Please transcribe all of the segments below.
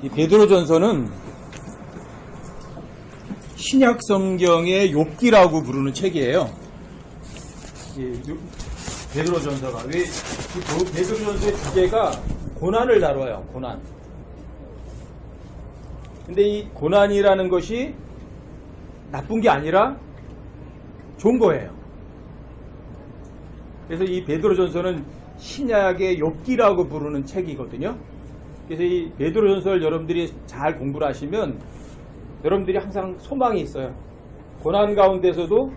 이 베드로전서는 신약 성경의 욥기라고 부르는 책이에요. 베드로전서가 왜 베드로전서의 주제가 고난을 다뤄요. 고난. 근데 이 고난이라는 것이 나쁜 게 아니라 좋은 거예요. 그래서 이 베드로전서는 신약의 욥기라고 부르는 책이거든요. 그래서 이 베드로전서를 여러분들이 잘 공부를 하시면 여러분들이 항상 소망이 있어요. 고난 가운데서도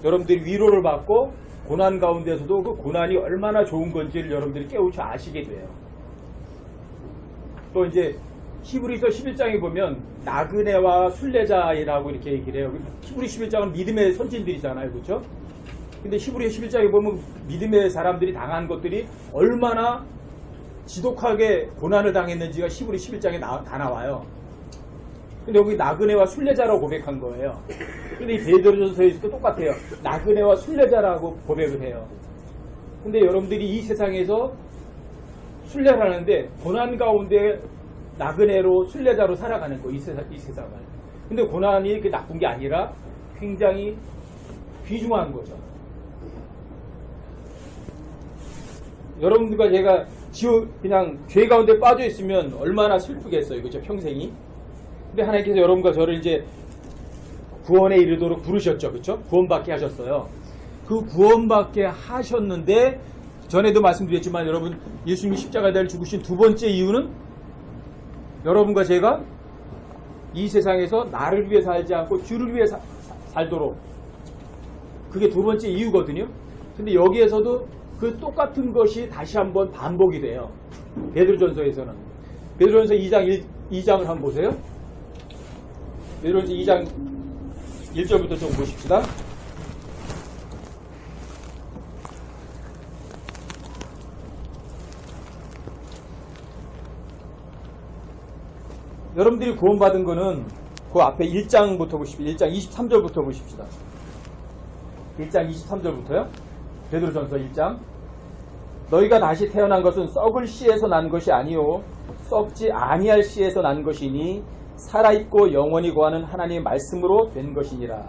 여러분들이 위로를 받고 고난 가운데서도 그 고난이 얼마나 좋은 건지를 여러분들이 깨우쳐 아시게 돼요. 또 이제 히브리서 11장에 보면 나그네와 순례자라고 이렇게 얘기를 해요. 히브리 11장은 믿음의 선진들이잖아요. 그렇죠? 근데 히브리 11장에 보면 믿음의 사람들이 당한 것들이 얼마나 지독하게 고난을 당했는지가 히브리 11장에 다 나와요. 근데 여기 나그네와 순례자라고 고백한 거예요. 근데 이 베드로전서에서도 똑같아요. 나그네와 순례자라고 고백을 해요. 근데 여러분들이 이 세상에서 순례를 하는데 고난 가운데 나그네로 순례자로 살아가는 거, 이 세상을. 근데 고난이 이렇게 나쁜 게 아니라 굉장히 귀중한 거죠. 여러분들과 제가 그냥 죄 가운데 빠져 있으면 얼마나 슬프겠어요. 그죠? 평생이. 근데 하나님께서 여러분과 저를 이제 구원에 이르도록 부르셨죠. 그렇죠? 구원받게 하셨어요. 그 구원받게 하셨는데 전에도 말씀드렸지만 여러분 예수님이 십자가에 죽으신 두 번째 이유는 여러분과 제가 이 세상에서 나를 위해 살지 않고 주를 위해 살도록, 그게 두 번째 이유거든요. 근데 여기에서도 그 똑같은 것이 다시 한번 반복이 돼요. 베드로전서에서는. 베드로전서 2장을 한번 보세요. 베드로전서 2장 1절부터 좀 보십시다. 여러분들이 구원받은 거는 그 앞에 1장부터 보십시오. 1장 23절부터 보십시다. 1장 23절부터요. 베드로전서 1장. 너희가 다시 태어난 것은 썩을 씨에서 난 것이 아니요 썩지 아니할 씨에서 난 것이니 살아있고 영원히 거하는 하나님의 말씀으로 된 것이니라.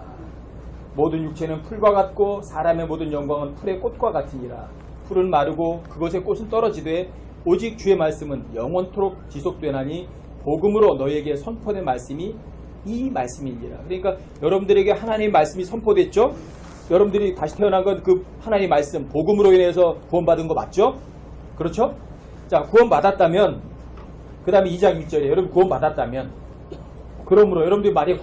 모든 육체는 풀과 같고 사람의 모든 영광은 풀의 꽃과 같으니라. 풀은 마르고 그것의 꽃은 떨어지되 오직 주의 말씀은 영원토록 지속되나니 복음으로 너희에게 선포된 말씀이 이 말씀이니라. 그러니까 여러분들에게 하나님의 말씀이 선포됐죠? 여러분들이 다시 태어난 건 그 하나님의 말씀, 복음으로 인해서 구원받은 거 맞죠? 그렇죠? 자, 구원받았다면, 그 다음에 2장 1절에 여러분 구원받았다면, 그러므로 여러분들이 만약에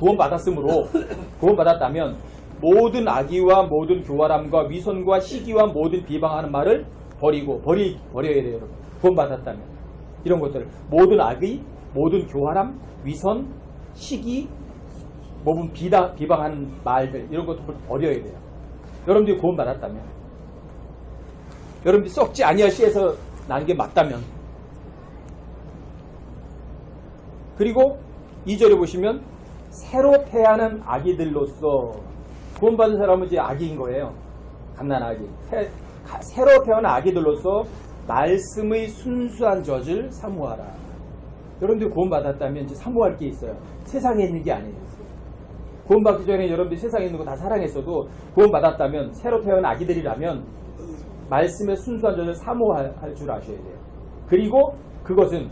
구원받았다면 모든 악의와 모든 교활함과 위선과 시기와 모든 비방하는 말을 버려야 돼요. 여러분. 구원받았다면. 이런 것들을. 모든 악의, 모든 교활함, 위선, 시기, 모든 비방하는 말들, 이런 것도 버려야 돼요. 여러분들이 구원받았다면, 여러분들이 썩지 아니할 씨에서 난 게 맞다면, 그리고 2절에 보시면 새로 태어난 아기들로서, 구원받은 사람은 이제 아기인 거예요. 갓난아기. 새로 태어난 아기들로서 말씀의 순수한 젖을 사모하라. 여러분들이 구원받았다면 이제 사모할 게 있어요. 세상에 있는 게 아니에요. 구원받기 전에 여러분들이 세상에 있는 거 다 사랑했어도 구원받았다면, 새로 태어난 아기들이라면 말씀의 순수한 젖을 사모할 줄 아셔야 돼요. 그리고 그것은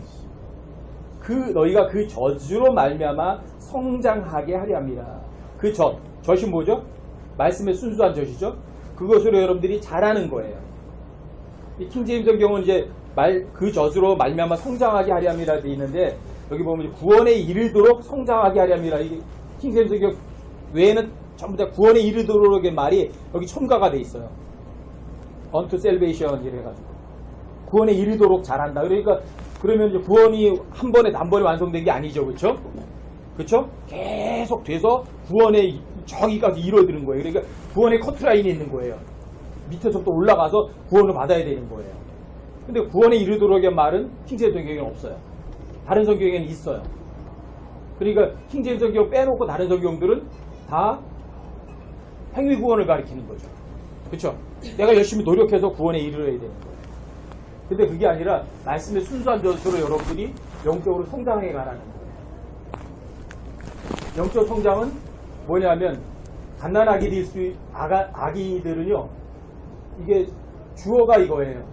너희가 그 젖으로 말미암아 성장하게 하려 함이라. 그 젖이 뭐죠? 말씀의 순수한 젖이죠. 그것으로 여러분들이 자라는 거예요. 이 킹제임스 성경은 이제 그 젖으로 말미암아 성장하게 하려 함이라 되어 있는데, 여기 보면 구원에 이르도록 성장하게 하려 함이라. 이게 킹제임스 성경 외에는 전부 다 구원에 이르도록의 말이 여기 첨가가 돼 있어요. unto salvation 이래가지고 구원에 이르도록 잘한다. 그러니까 그러면 이제 구원이 한 번에 단번에 완성된 게 아니죠, 그렇죠? 그렇죠? 계속 돼서 구원의 저기까지 이루어지는 거예요. 그러니까 구원의 커트라인이 있는 거예요. 밑에서부터 올라가서 구원을 받아야 되는 거예요. 근데 구원에 이르도록의 말은 킹제임스 성경에는 없어요. 다른 성경에는 있어요. 그러니까 킹제임스 성경 빼놓고 다른 성경들은 다 행위 구원을 가리키는 거죠. 그렇죠? 내가 열심히 노력해서 구원에 이르러야 되는 거예요. 근데 그게 아니라 말씀의 순수한 젖으로 여러분들이 영적으로 성장해 가라는 거예요. 영적 성장은 뭐냐면 아기들은요, 이게 주어가 이거예요.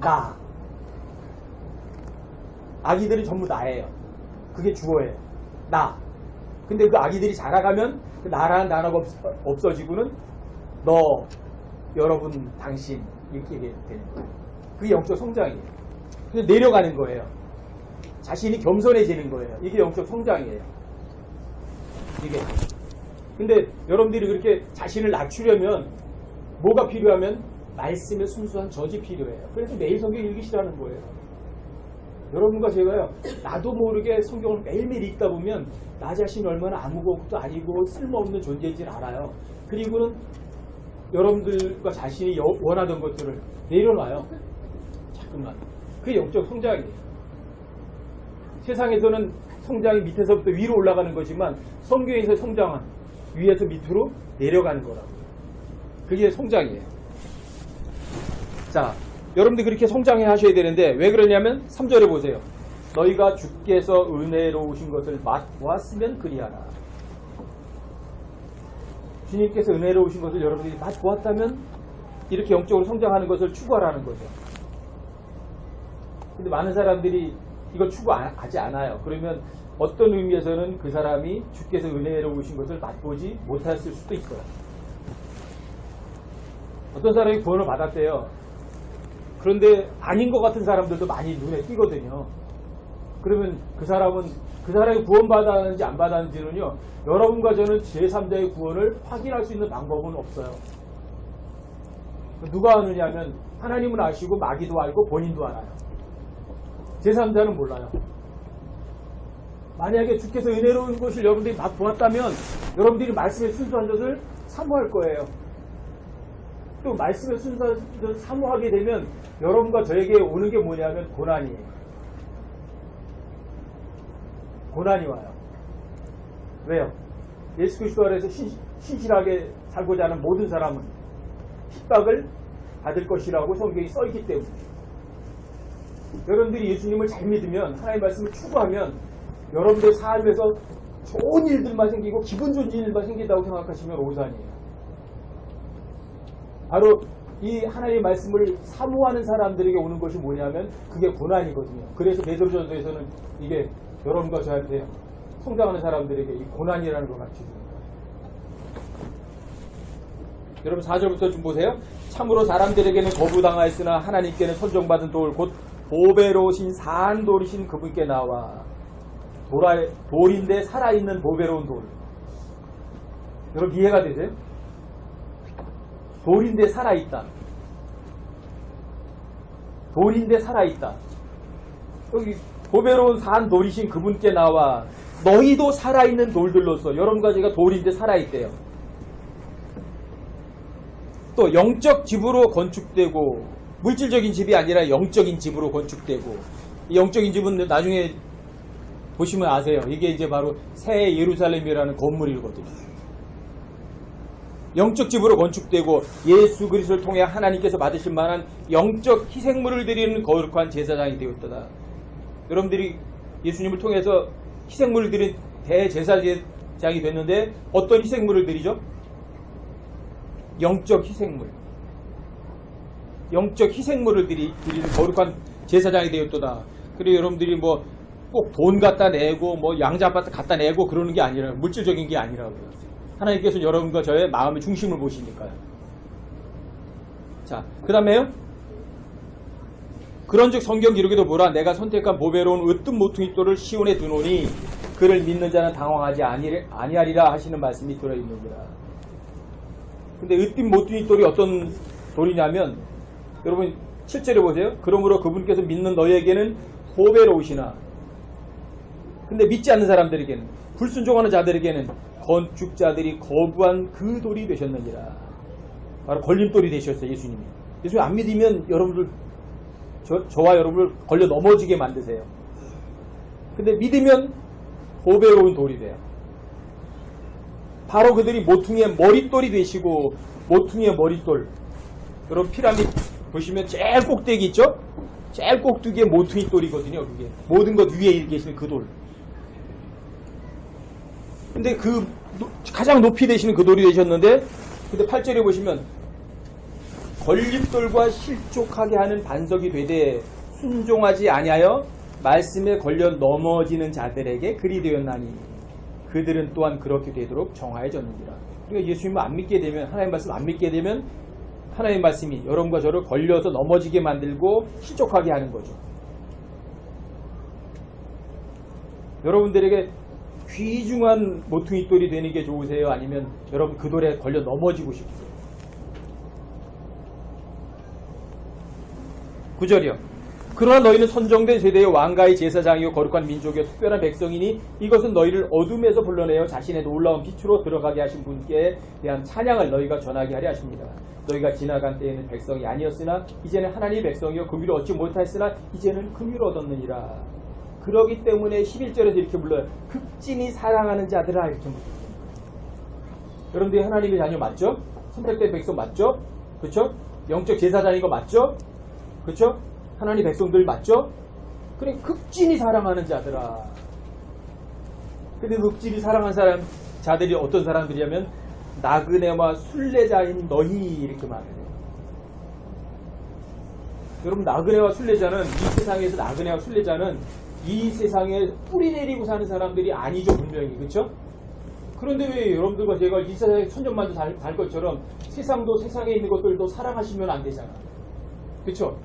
나. 아기들이 전부 나예요. 그게 주어예요. 나. 근데 그 아기들이 자라가면 그 나라는 단어가 없어지고는 너, 여러분, 당신 이렇게 되는 거예요. 그게 영적 성장이에요. 근데 내려가는 거예요. 자신이 겸손해지는 거예요. 이게 영적 성장이에요. 이게. 근데 여러분들이 그렇게 자신을 낮추려면 뭐가 필요하면 말씀의 순수한 젖이 필요해요. 그래서 매일 성경 읽으시라는 거예요. 여러분과 제가요, 나도 모르게 성경을 매일매일 읽다 보면 나 자신이 얼마나 아무것도 아니고 쓸모없는 존재인지를 알아요. 그리고는 여러분들과 자신이 원하던 것들을 내려놔요. 자꾸만. 그게 영적 성장이에요. 세상에서는 성장이 밑에서부터 위로 올라가는 거지만 성경에서 성장은 위에서 밑으로 내려가는 거라고요. 그게 성장이에요. 자, 여러분들 그렇게 성장해 하셔야 되는데 왜 그러냐면 3절에 보세요. 너희가 주께서 은혜로우신 것을 맛보았으면 그리하라. 주님께서 은혜로우신 것을 여러분들이 맛보았다면 이렇게 영적으로 성장하는 것을 추구하라는 거죠. 근데 많은 사람들이 이걸 추구하지 않아요. 그러면 어떤 의미에서는 그 사람이 주께서 은혜로우신 것을 맛보지 못했을 수도 있어요. 어떤 사람이 구원을 받았대요. 그런데 아닌 것 같은 사람들도 많이 눈에 띄거든요. 그러면 그 사람이 구원받았는지 안 받았는지는요, 여러분과 저는 제3자의 구원을 확인할 수 있는 방법은 없어요. 누가 아느냐 하면 하나님은 아시고 마귀도 알고 본인도 알아요. 제3자는 몰라요. 만약에 주께서 은혜로운 것을 여러분들이 맛보았다면 여러분들이 말씀의 순수한 것을 사모할 거예요. 또 말씀의 순수한 것을 사모하게 되면 여러분과 저에게 오는 게 뭐냐면 고난이에요. 고난이 와요. 왜요? 예수 그리스도 안에서 신실하게 살고자 하는 모든 사람은 핍박을 받을 것이라고 성경이 써있기 때문에 여러분들이 예수님을 잘 믿으면 하나님의 말씀을 추구하면 여러분들 삶에서 좋은 일들만 생기고 기분 좋은 일만 생긴다고 생각하시면 오산이에요. 바로 이 하나님의 말씀을 사모하는 사람들에게 오는 것이 뭐냐면 그게 고난이거든요. 그래서 베드로전서에서는 이게 여러분과 저한테 성장하는 사람들에게 이 고난이라는 걸 가르쳐 줍니다. 여러분 4절부터 좀 보세요. 참으로 사람들에게는 거부당하였으나 하나님께는 선정받은 돌 곧 보배로우신 사한 돌이신 그분께 나와 돌인데 살아있는 보배로운 돌. 여러분 이해가 되세요? 돌인데 살아있다. 돌인데 살아있다. 여기 보배로운 사한 돌이신 그분께 나와 너희도 살아있는 돌들로서 여러분과 제가 돌인데 살아있대요. 또 영적 집으로 건축되고 물질적인 집이 아니라 영적인 집으로 건축되고 이 영적인 집은 나중에 보시면 아세요. 이게 이제 바로 새 예루살렘이라는 건물이거든요. 영적 집으로 건축되고 예수 그리스도를 통해 하나님께서 받으실 만한 영적 희생물을 드리는 거룩한 제사장이 되었다. 여러분들이 예수님을 통해서 희생물을 드린 대제사장이 됐는데 어떤 희생물을 드리죠? 영적 희생물. 영적 희생물을 드리는 거룩한 제사장이 되었다. 그리고 여러분들이 뭐 꼭 돈 갖다 내고 뭐 양자아파트 갖다 내고 그러는 게 아니라 물질적인 게 아니라고요. 하나님께서 여러분과 저의 마음의 중심을 보시니까요. 자, 그 다음에요. 그런즉 성경 기록에도 보라 내가 선택한 보배로운 으뜸 모퉁이 돌을 시온에 두노니 그를 믿는 자는 당황하지 아니하리라 하시는 말씀이 들어있느니라. 근데 으뜸 모퉁이 돌이 어떤 돌이냐면 여러분 7절에 보세요. 그러므로 그분께서 믿는 너희에게는 보배로우시나 근데 믿지 않는 사람들에게는 불순종하는 자들에게는 건축자들이 거부한 그 돌이 되셨느니라. 바로 걸림돌이 되셨어요. 예수님이. 예수님 안 믿으면 여러분들 저와 여러분을 걸려 넘어지게 만드세요. 근데 믿으면 보배로운 돌이 돼요. 바로 그들이 모퉁이의 머릿돌이 되시고 모퉁이의 머릿돌. 여러분 피라미드 보시면 제일 꼭대기 있죠? 제일 꼭두기에 모퉁이 돌이거든요. 그게 모든 것 위에 계시는 그 돌. 근데 그 가장 높이 되시는 그 돌이 되셨는데, 근데 8절에 보시면 걸림돌과 실족하게 하는 반석이 되되 순종하지 아니하여 말씀에 걸려 넘어지는 자들에게 그리 되었나니 그들은 또한 그렇게 되도록 정하여졌느니라. 그러니까 예수님을 안 믿게 되면, 하나님 말씀 안 믿게 되면 하나님 말씀이 여러분과 저를 걸려서 넘어지게 만들고 실족하게 하는 거죠. 여러분들에게 귀중한 모퉁이 돌이 되는 게 좋으세요? 아니면 여러분 그 돌에 걸려 넘어지고 싶으세요? 9절이요. 그러나 너희는 선정된 세대의 왕가의 제사장이요 거룩한 민족이요 특별한 백성이니 이것은 너희를 어둠에서 불러내어 자신의 놀라운 빛으로 들어가게 하신 분께 대한 찬양을 너희가 전하게 하려 하십니다. 너희가 지나간 때에는 백성이 아니었으나 이제는 하나님의 백성이요 금유를 얻지 못하였으나 이제는 금유를 얻었느니라. 그러기 때문에 11절에서 이렇게 불러요. 극진히 사랑하는 자들아, 이렇게 불러요. 여러분들이 하나님의 자녀 맞죠? 선택된 백성 맞죠? 그렇죠? 영적 제사장인 거 맞죠? 그렇죠? 하나님 백성들 맞죠? 그래, 극진히 사랑하는 자들아. 근데 극진히 사랑하는 사람, 자들이 어떤 사람들이냐면 나그네와 순례자인 너희, 이렇게 말해요. 여러분, 나그네와 순례자는, 이 세상에서 나그네와 순례자는 이 세상에 뿌리 내리고 사는 사람들이 아니죠, 분명히. 그렇죠? 그런데 왜 여러분들과 제가 이 세상에 천년만도 살 것처럼 세상도 세상에 있는 것들도 사랑하시면 안 되잖아. 그렇죠?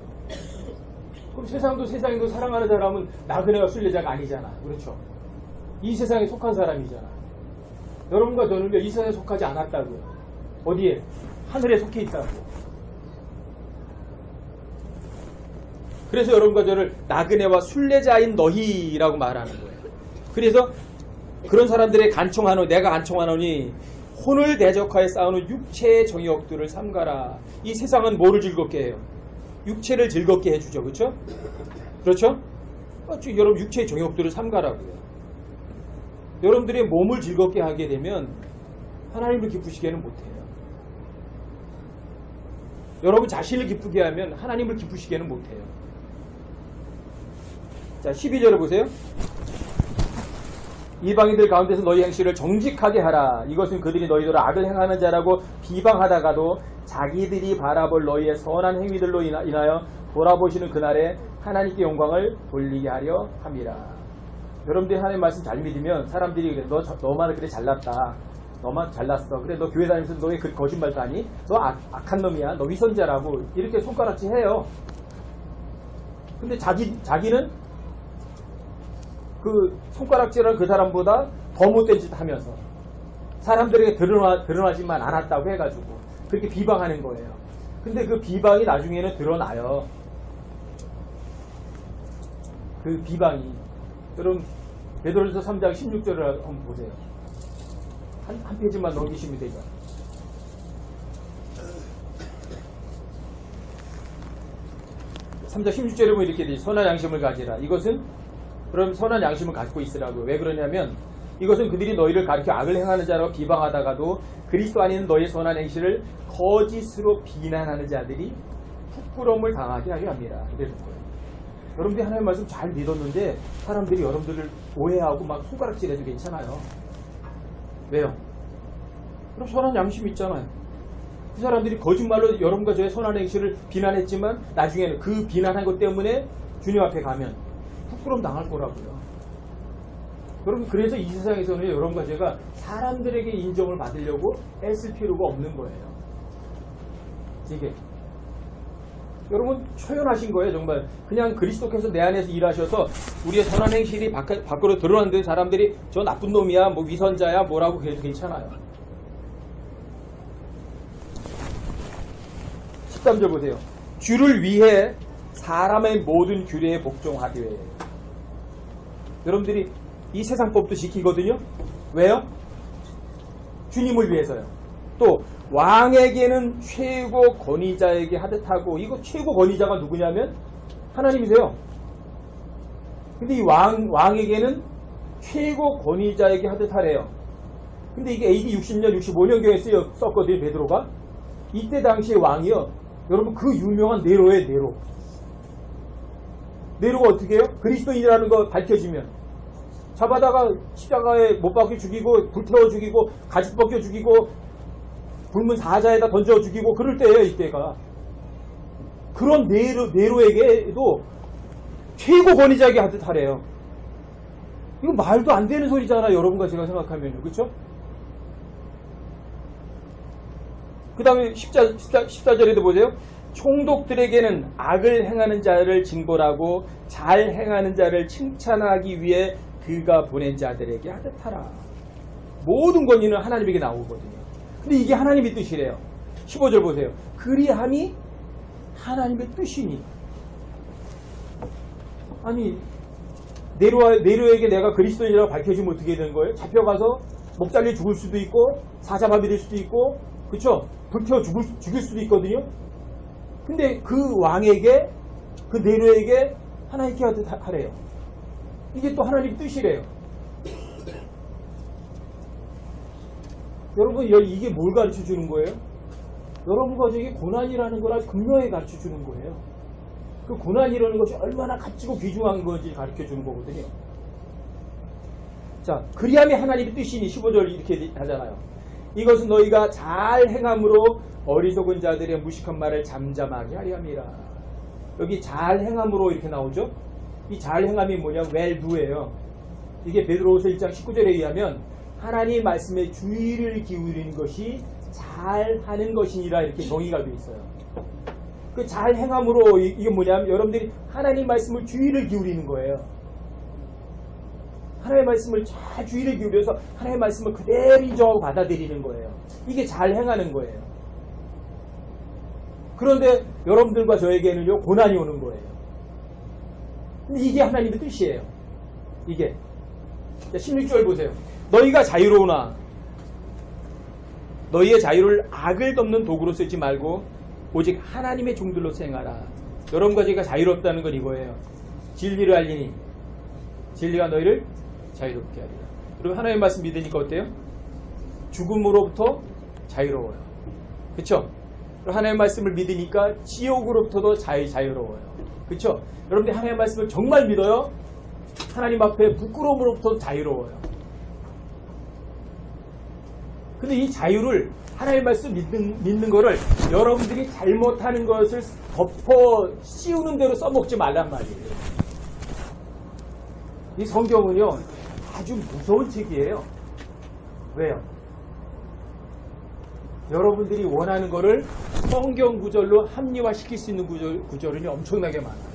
그럼 세상도 세상에도 사랑하는 사람은 나그네와 순례자가 아니잖아. 그렇죠? 이 세상에 속한 사람이잖아. 여러분과 저는요, 이 세상에 속하지 않았다고요. 어디에? 하늘에 속해 있다고. 그래서 여러분과 저를 나그네와 순례자인 너희라고 말하는 거예요. 그래서 그런 사람들의 간청하노니, 내가 간청하노니 혼을 대적하여 싸우는 육체의 정욕들을 삼가라. 이 세상은 뭐를 즐겁게 해요? 육체를 즐겁게 해주죠. 그렇죠? 그렇죠? 여러분 육체의 정욕들을 삼가라고요. 여러분들의 몸을 즐겁게 하게 되면 하나님을 기쁘시게는 못해요. 여러분 자신을 기쁘게 하면 하나님을 기쁘시게는 못해요. 자, 12절을 보세요. 이방인들 가운데서 너희 행실을 정직하게 하라. 이것은 그들이 너희들을 악을 행하는 자라고 비방하다가도 자기들이 바라볼 너희의 선한 행위들로 인하여 돌아보시는 그날에 하나님께 영광을 돌리게 하려 함이라. 여러분들이 하나님 말씀 잘 믿으면 사람들이 그래, 너만 그래 잘났다. 너만 잘났어. 그래 너 교회 다니면서 너의 그 거짓말도 아니? 너 악한 놈이야. 너 위선자라고 이렇게 손가락질 해요. 근데 자기는 그 손가락질을 그 사람보다 더 못된 짓 하면서 사람들에게 드러나지만 않았다고 해가지고 그렇게 비방하는 거예요. 근데 그 비방이 나중에는 드러나요. 그 비방이. 여러분 베드로전서 3장 16절을 한번 보세요. 한 페이지만 넘기시면 되죠. (3장 16절에 보면 이렇게 되죠. 선한 양심을 가지라. 이것은 그럼 선한 양심을 갖고 있으라고요. 왜 그러냐면 이것은 그들이 너희를 가리켜 악을 행하는 자라고 비방하다가도 그리스도 안에는 너희의 선한 행실을 거짓으로 비난하는 자들이 부끄러움을 당하게 하려 합니다. 이래서 여러분들이 하나님의 말씀 잘 믿었는데 사람들이 여러분들을 오해하고 막 손가락질해도 괜찮아요. 왜요? 그럼 선한 양심이 있잖아요. 그 사람들이 거짓말로 여러분과 저의 선한 행실을 비난했지만 나중에는 그 비난한 것 때문에 주님 앞에 가면 부끄러움 당할 거라고요. 여러분 그래서 이 세상에서는 여러분과 제가 사람들에게 인정을 받으려고 애쓸 필요가 없는 거예요. 이게 여러분 초연하신 거예요. 정말 그냥 그리스도께서 내 안에서 일하셔서 우리의 선한 행실이 밖으로 드러나는데 사람들이 저 나쁜 놈이야 뭐 위선자야 뭐라고 그래도 괜찮아요. 13절 보세요. 주를 위해 사람의 모든 규례에 복종하되. 여러분들이 이 세상 법도 지키거든요. 왜요? 주님을 위해서요. 또 왕에게는 최고 권위자에게 하듯하고. 이거 최고 권위자가 누구냐면 하나님이세요. 근데 이 왕에게는 최고 권위자에게 하듯하래요. 근데 이게 AD 60년 65년경에 썼거든요. 베드로가. 이때 당시의 왕이요. 여러분 그 유명한 네로예요. 네로. 네로가 어떻게 해요? 그리스도인이라는 거 밝혀지면 잡아다가 십자가에 못 박혀 죽이고 불태워 죽이고 가죽 벗겨 죽이고 굶은 사자에다 던져 죽이고 그럴 때예요. 이때가. 그런 네로에게도 최고 권위자에게 하듯 하래요. 이거 말도 안 되는 소리잖아. 여러분과 제가 생각하면요. 그렇죠? 그 다음에 14절에도 보세요. 총독들에게는 악을 행하는 자를 징벌하고 잘 행하는 자를 칭찬하기 위해 그가 보낸 자들에게 하듯 하라. 모든 권위는 하나님에게 나오거든요. 근데 이게 하나님의 뜻이래요. 15절 보세요. 그리함이 하나님의 뜻이니. 아니 네로에게 내가 그리스도인이라고 밝혀지면 어떻게 되는 거예요? 잡혀가서 목 잘려 죽을 수도 있고 사자밥이 될 수도 있고 그렇죠? 불태워 죽일 수도 있거든요. 근데 그 왕에게 그 네로에게 하나님께 하래요. 이게 또 하나님의 뜻이래요. 여러분 이게 뭘 가르쳐 주는 거예요? 여러분 가정에 고난이라는 걸 아주 극명하게 가르쳐 주는 거예요. 그 고난이라는 것이 얼마나 값지고 귀중한 건지 가르쳐 주는 거거든요. 자, 그리함이 하나님의 뜻이니 15절 이렇게 하잖아요. 이것은 너희가 잘 행함으로 어리석은 자들의 무식한 말을 잠잠하게 하려 함이라. 여기 잘 행함으로 이렇게 나오죠. 이 잘 행함이 뭐냐? well do예요. 이게 베드로후서 1장 19절에 의하면 하나님 말씀에 주의를 기울이는 것이 잘 하는 것이니라 이렇게 정의가 되어 있어요. 그 잘 행함으로 이게 뭐냐면 여러분들이 하나님 말씀을 주의를 기울이는 거예요. 하나님의 말씀을 잘 주의를 기울여서 하나님의 말씀을 그대로 인정하고 받아들이는 거예요. 이게 잘 행하는 거예요. 그런데 여러분들과 저에게는요 고난이 오는 거예요. 근데 이게 하나님의 뜻이에요. 이게 16절 보세요. 너희가 자유로우나 너희의 자유를 악을 덮는 도구로 쓰지 말고 오직 하나님의 종들로 행하라. 여러분과 제가 자유롭다는 건 이거예요. 진리를 알리니 진리가 너희를 자유롭게 하리라. 그리고 하나님의 말씀 믿으니까 어때요? 죽음으로부터 자유로워요. 그렇죠? 하나님의 말씀을 믿으니까 지옥으로부터도 자유로워요. 그렇죠? 여러분들 하나님의 말씀을 정말 믿어요? 하나님 앞에 부끄러움으로부터 자유로워요. 근데 이 자유를 하나님의 말씀 믿는 거를 여러분들이 잘못하는 것을 덮어 씌우는 대로 써먹지 말란 말이에요. 이 성경은요 아주 무서운 책이에요. 왜요? 여러분들이 원하는 거를 성경 구절로 합리화시킬 수 있는 구절은 엄청나게 많아요.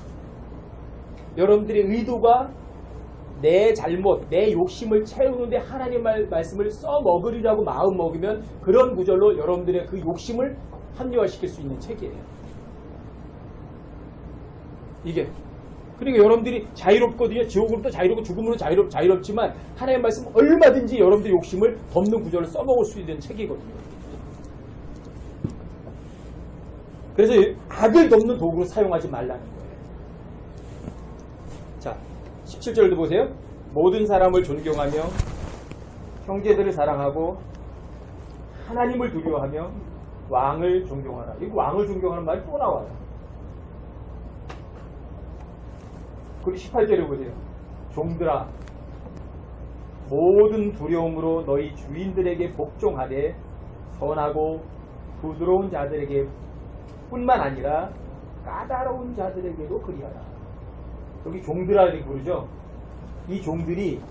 여러분들의 의도가 내 잘못, 내 욕심을 채우는데 하나님 말씀을 써먹으리라고 마음 먹으면 그런 구절로 여러분들의 그 욕심을 합리화시킬 수 있는 책이에요. 이게. 그러니까 여러분들이 자유롭거든요. 지옥으로부터 자유롭고 죽음으로 자유롭지만 하나님의 말씀은 얼마든지 여러분들의 욕심을 덮는 구절을 써먹을 수 있는 책이거든요. 그래서 악을 덮는 도구로 사용하지 말라는 거예요. 자, 17절도 보세요. 모든 사람을 존경하며 형제들을 사랑하고 하나님을 두려워하며 왕을 존경하라. 이 왕을 존경하는 말이 또 나와요. 그리고 18절에 보세요. 종들아 모든 두려움으로 너희 주인들에게 복종하되 선하고 부드러운 자들에게 뿐만 아니라 까다로운 자들에게도 그리하라. 여기 종들아 이렇게 부르죠. 이 종들이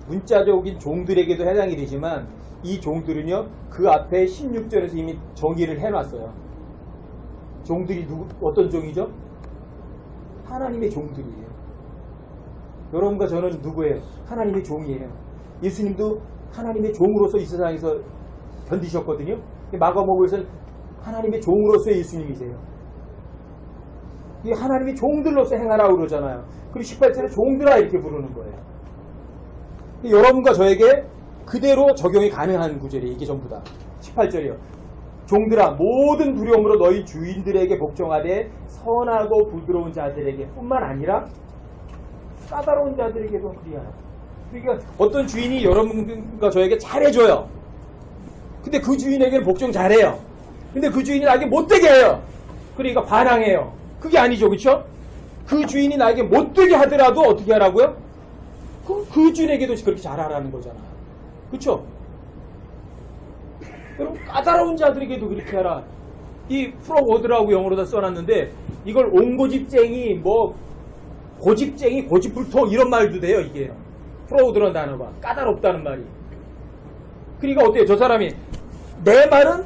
문자적인 종들에게도 해당이 되지만 이 종들은요 그 앞에 16절에서 이미 정의를 해놨어요. 종들이 어떤 종이죠? 하나님의 종들이에요. 여러분과 저는 누구예요? 하나님의 종이에요. 예수님도 하나님의 종으로서 이 세상에서 견디셨거든요. 마가복음에서는 하나님의 종으로서의 예수님이세요. 이 하나님의 종들로서 행하라고 그러잖아요. 그리고 18절에 종들아 이렇게 부르는 거예요. 여러분과 저에게 그대로 적용이 가능한 구절이에요. 이게 전부 다. 18절이요. 종들아 모든 두려움으로 너희 주인들에게 복종하되 선하고 부드러운 자들에게 뿐만 아니라 까다로운 자들에게도 그리하라. 그러니까 어떤 주인이 여러분과 저에게 잘해줘요. 근데 그 주인에게는 복종 잘해요. 근데 그 주인이 나에게 못되게 해요. 그러니까 반항해요. 그게 아니죠. 그렇죠? 그 주인이 나에게 못되게 하더라도 어떻게 하라고요? 그 주인에게도 그렇게 잘하라는 거잖아요. 그렇죠? 여러분 까다로운 자들에게도 그렇게 하라. 이 프로워드라고 영어로다 써놨는데 이걸 옹고집쟁이, 뭐 고집쟁이, 고집불통 이런 말도 돼요. 이게 프로워드라는 단어가 까다롭다는 말이. 그러니까 어때요? 저 사람이 내 말은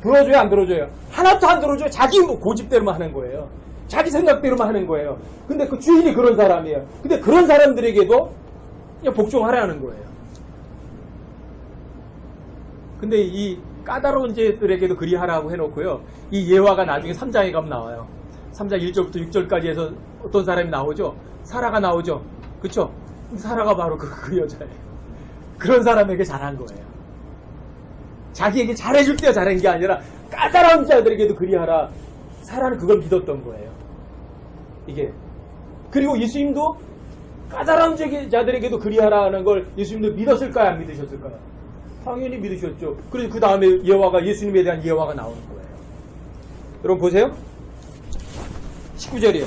들어줘요, 안 들어줘요? 하나도 안 들어줘요. 자기 고집대로만 하는 거예요. 자기 생각대로만 하는 거예요. 근데 그 주인이 그런 사람이에요. 근데 그런 사람들에게도 그냥 복종하라는 거예요. 근데 이 까다로운 자들에게도 그리하라고 해놓고요. 이 예화가 나중에 3장에 가면 나와요. 3장 1절부터 6절까지 해서 어떤 사람이 나오죠? 사라가 나오죠? 그쵸? 사라가 바로 그 여자예요. 그런 사람에게 잘한 거예요. 자기에게 잘해줄 때가 잘한 게 아니라 까다로운 자들에게도 그리하라. 사라는 그걸 믿었던 거예요. 이게. 그리고 예수님도 까다로운 자들에게도 그리하라는 걸 예수님도 믿었을까요? 안 믿으셨을까요? 당연히 믿으셨죠. 그래서 그 다음에 예화가, 예수님에 대한 예화가 나오는 거예요. 여러분 보세요. 19절이요.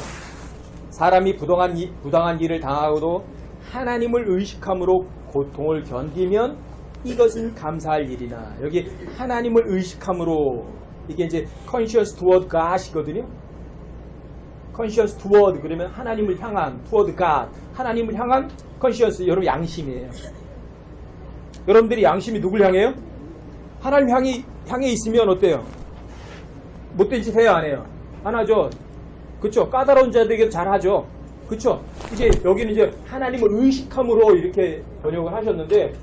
사람이 부당한 일을 당하고도 하나님을 의식함으로 고통을 견디면 이것은 감사할 일이나. 여기 하나님을 의식함으로, 이게 이제 conscious toward God이거든요. conscious toward 그러면 하나님을 향한, toward God, 하나님을 향한 conscious, 여러분 양심이에요. 여러분들이 양심이 누굴 향해요? 하나님 향해 있으면 어때요? 못된 짓 해요, 안 해요? 안 하죠. 그쵸? 까다로운 자들에게 잘하죠. 그쵸? 이제 여기는 이제 하나님을 의식함으로 이렇게 번역을 하셨는데,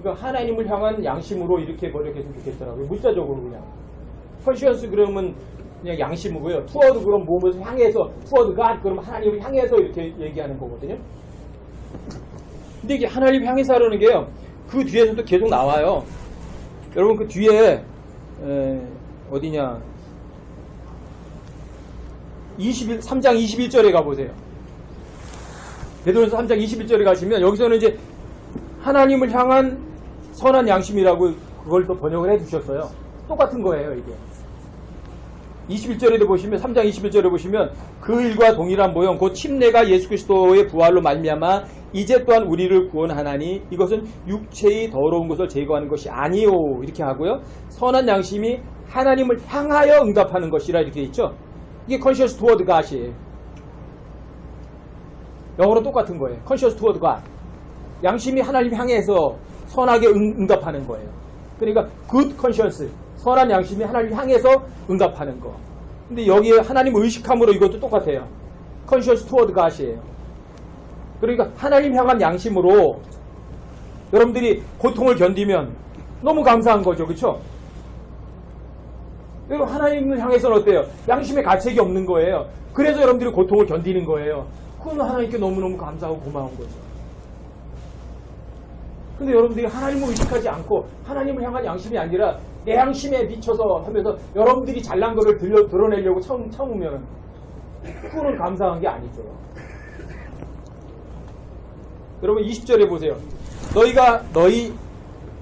그러니까 하나님을 향한 양심으로 이렇게 번역했으면 좋겠더라고요. 문자적으로 그냥. 컨시언스 그러면 그냥 양심이고요. 투어드 그럼 무엇을 향해서, 투어드 갓 그러면 하나님을 향해서 이렇게 얘기하는 거거든요. 근데 이게 하나님을 향해서 하려는 게요. 그 뒤에서도 계속 나와요. 여러분 그 뒤에 어디냐 3장 21절에 가보세요. 베드로전서 3장 21절에 가시면 여기서는 이제 하나님을 향한 선한 양심이라고 그걸 또 번역을 해주셨어요. 똑같은 거예요 이게. 21절에도 보시면 3장 21절에 보시면 그 일과 동일한 모형 곧 침례가 예수 그리스도의 부활로 말미암아 이제 또한 우리를 구원하나니 이것은 육체의 더러운 것을 제거하는 것이 아니요 이렇게 하고요. 선한 양심이 하나님을 향하여 응답하는 것이라 이렇게 있죠. 이게 conscious toward God이에요. 영어로 똑같은 거예요. conscious toward God. 양심이 하나님 향해서 선하게 응답하는 거예요. 그러니까 good conscience, 선한 양심이 하나님 향해서 응답하는 거. 근데 여기에 하나님을 의식함으로 이것도 똑같아요. conscious toward God이에요. 그러니까 하나님 향한 양심으로 여러분들이 고통을 견디면 너무 감사한 거죠. 그렇죠? 여러분 하나님을 향해서는 어때요? 양심의 가책이 없는 거예요. 그래서 여러분들이 고통을 견디는 거예요. 그건 하나님께 너무너무 감사하고 고마운 거죠. 근데 여러분들이 하나님을 의식하지 않고 하나님을 향한 양심이 아니라 내 양심에 미쳐서 하면서 여러분들이 잘난 거를 드러내려고 참으면 그거는 감사한 게 아니죠. 여러분 20절에 보세요. 2장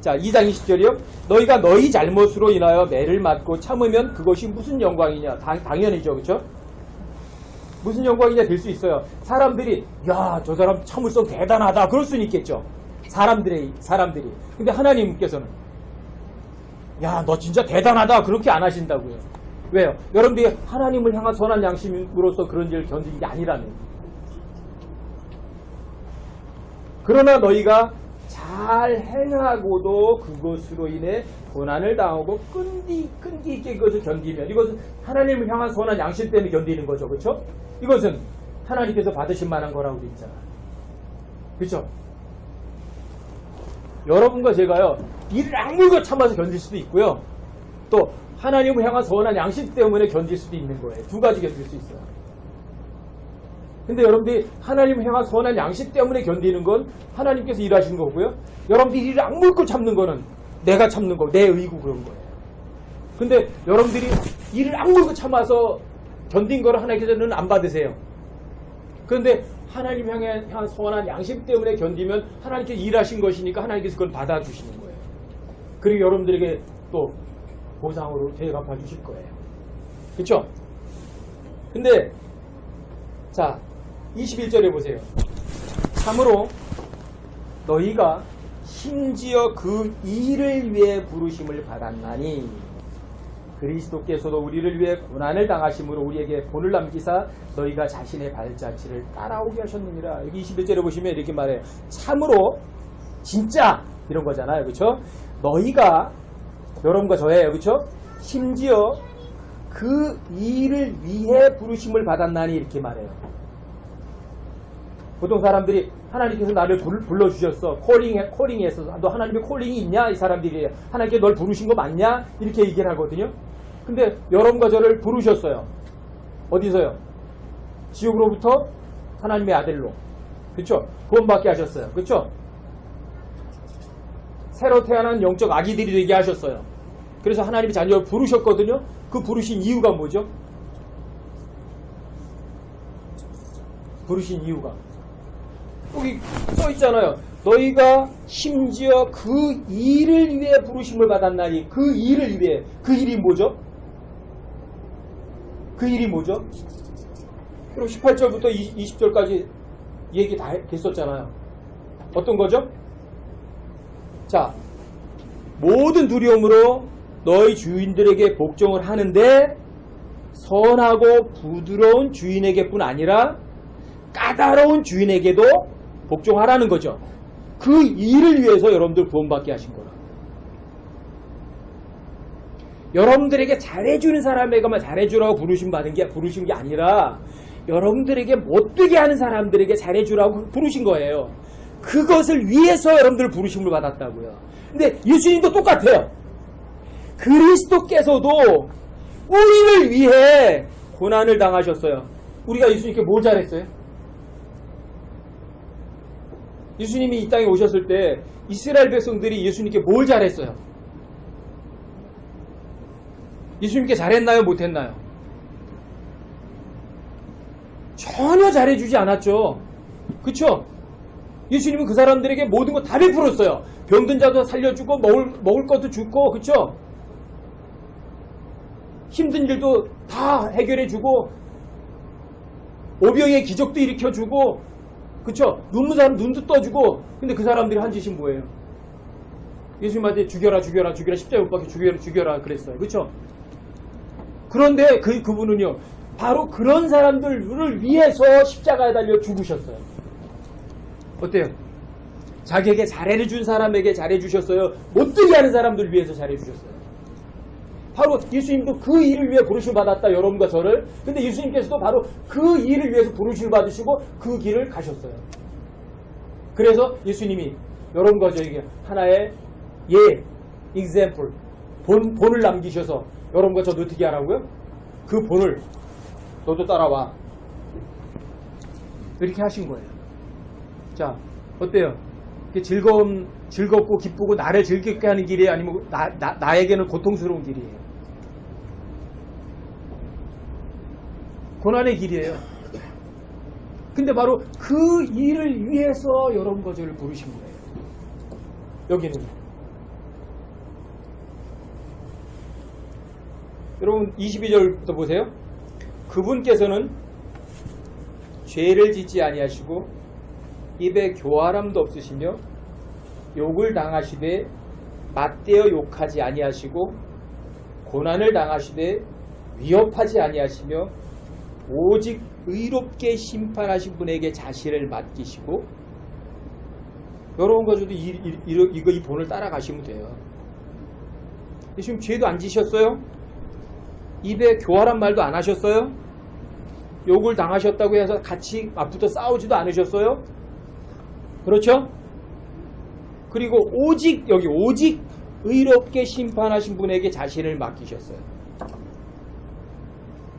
20절이요. 너희가 너희 잘못으로 인하여 매를 맞고 참으면 그것이 무슨 영광이냐. 당연히죠. 그렇죠? 무슨 영광이냐 될 수 있어요. 사람들이 야, 저 사람 참을성 대단하다 그럴 수는 있겠죠. 사람들이. 근데 하나님께서는 야, 너 진짜 대단하다 그렇게 안 하신다고요. 왜요? 여러분들이 하나님을 향한 선한 양심으로서 그런 일을 견디는 게 아니라면. 그러나 너희가 잘 행하고도 그것으로 인해 고난을 당하고 끈기 있게 그것을 견디면 이것은 하나님을 향한 선한 양심 때문에 견디는 거죠. 그렇죠? 이것은 하나님께서 받으실 만한 거라고 되어 있잖아요. 그렇죠? 여러분과 제가요, 이를 악물고 참아서 견딜 수도 있고요. 또 하나님을 향한 선한 양심 때문에 견딜 수도 있는 거예요. 두 가지 견딜 수 있어요. 근데 여러분들이 하나님을 향한 선한 양심 때문에 견디는 건 하나님께서 일하시는 거고요. 여러분들이 이를 악물고 참는 거는 내가 참는 거, 내 의고 그런 거예요. 근데 여러분들이 이를 악물고 참아서 견딘 거를 하나님께서는 안 받으세요. 그런데 하나님 향한 선한 양심 때문에 견디면 하나님께서 일하신 것이니까 하나님께서 그걸 받아주시는 거예요. 그리고 여러분들에게 또 보상으로 대갚아 주실 거예요. 그렇죠? 근데 자, 21절에 보세요. 참으로 너희가 심지어 그 일을 위해 부르심을 받았나니 그리스도께서도 우리를 위해 고난을 당하심으로 우리에게 본을 남기사 너희가 자신의 발자취를 따라오게 하셨느니라. 여기 21절에 보시면 이렇게 말해요. 참으로 진짜 이런 거잖아요. 그렇죠? 너희가 여러분과 저예요. 그렇죠? 심지어 그 일을 위해 부르심을 받았나니 이렇게 말해요. 보통 사람들이 하나님께서 나를 불러주셨어. 콜링해서 너 하나님의 콜링이 있냐? 이 사람들이 하나님께 널 부르신 거 맞냐? 이렇게 얘기를 하거든요. 근데 여러분과 저를 부르셨어요. 어디서요? 지옥으로부터 하나님의 아들로. 그렇죠? 구원받게 하셨어요. 그렇죠? 새로 태어난 영적 아기들이 되게 하셨어요. 그래서 하나님의 자녀를 부르셨거든요. 그 부르신 이유가 뭐죠? 부르신 이유가 여기 써 있잖아요. 너희가 심지어 그 일을 위해 부르심을 받았나니 그 일을 위해. 그 일이 뭐죠? 그 일이 뭐죠? 그리고 18절부터 20절까지 얘기 다 했었잖아요. 어떤 거죠? 자, 모든 두려움으로 너희 주인들에게 복종을 하는데 선하고 부드러운 주인에게뿐 아니라 까다로운 주인에게도 복종하라는 거죠. 그 일을 위해서 여러분들 구원받게 하신 거라. 여러분들에게 잘해주는 사람에게만 잘해주라고 부르심 게 아니라 여러분들에게 못되게 하는 사람들에게 잘해주라고 부르신 거예요. 그것을 위해서 여러분들 부르심을 받았다고요. 근데 예수님도 똑같아요. 그리스도께서도 우리를 위해 고난을 당하셨어요. 우리가 예수님께 뭘 잘했어요? 예수님이 이 땅에 오셨을 때 이스라엘 백성들이 예수님께 뭘 잘했어요? 예수님께 잘했나요? 못했나요? 전혀 잘해주지 않았죠. 그쵸? 예수님은 그 사람들에게 모든 거 다 베풀었어요. 병든 자도 살려주고 먹을 것도 주고, 그쵸? 힘든 일도 다 해결해주고 오병의 기적도 일으켜주고, 그쵸? 눈물 사람 눈도 떠주고. 근데 그 사람들이 한 짓이 뭐예요? 예수님한테 죽여라 십자가에 못 박혀 죽여라 그랬어요. 그쵸? 그런데 그분은요, 바로 그런 사람들을 위해서 십자가에 달려 죽으셨어요. 어때요? 자기에게 잘해준 사람에게 잘해주셨어요? 못되게 하는 사람들 위해서 잘해주셨어요. 바로 예수님도 그 일을 위해 부르심을 받았다, 여러분과 저를. 근데 예수님께서도 바로 그 일을 위해서 부르심을 받으시고 그 길을 가셨어요. 그래서 예수님이 여러분과 저에게 하나의 example, 본을 남기셔서 여러분과 저도 어떻게 하라고요? 그 본을 너도 따라와. 이렇게 하신 거예요. 자, 어때요? 즐겁고 기쁘고 나를 즐겁게 하는 길이에요? 아니면 나에게는 고통스러운 길이에요? 고난의 길이에요. 근데 바로 그 일을 위해서 여러분과 저를 부르신 거예요. 여기는. 여러분 22절부터 보세요. 그분께서는 죄를 짓지 아니하시고 입에 교활함도 없으시며 욕을 당하시되 맞대어 욕하지 아니하시고 고난을 당하시되 위협하지 아니하시며 오직 의롭게 심판하신 분에게 자신을 맡기시고. 여러분과 저도 이 본을 따라가시면 돼요. 지금 죄도 안 지셨어요? 입에 교활한 말도 안 하셨어요? 욕을 당하셨다고 해서 같이 맞붙어 싸우지도 않으셨어요? 그렇죠? 그리고 오직 의롭게 심판하신 분에게 자신을 맡기셨어요.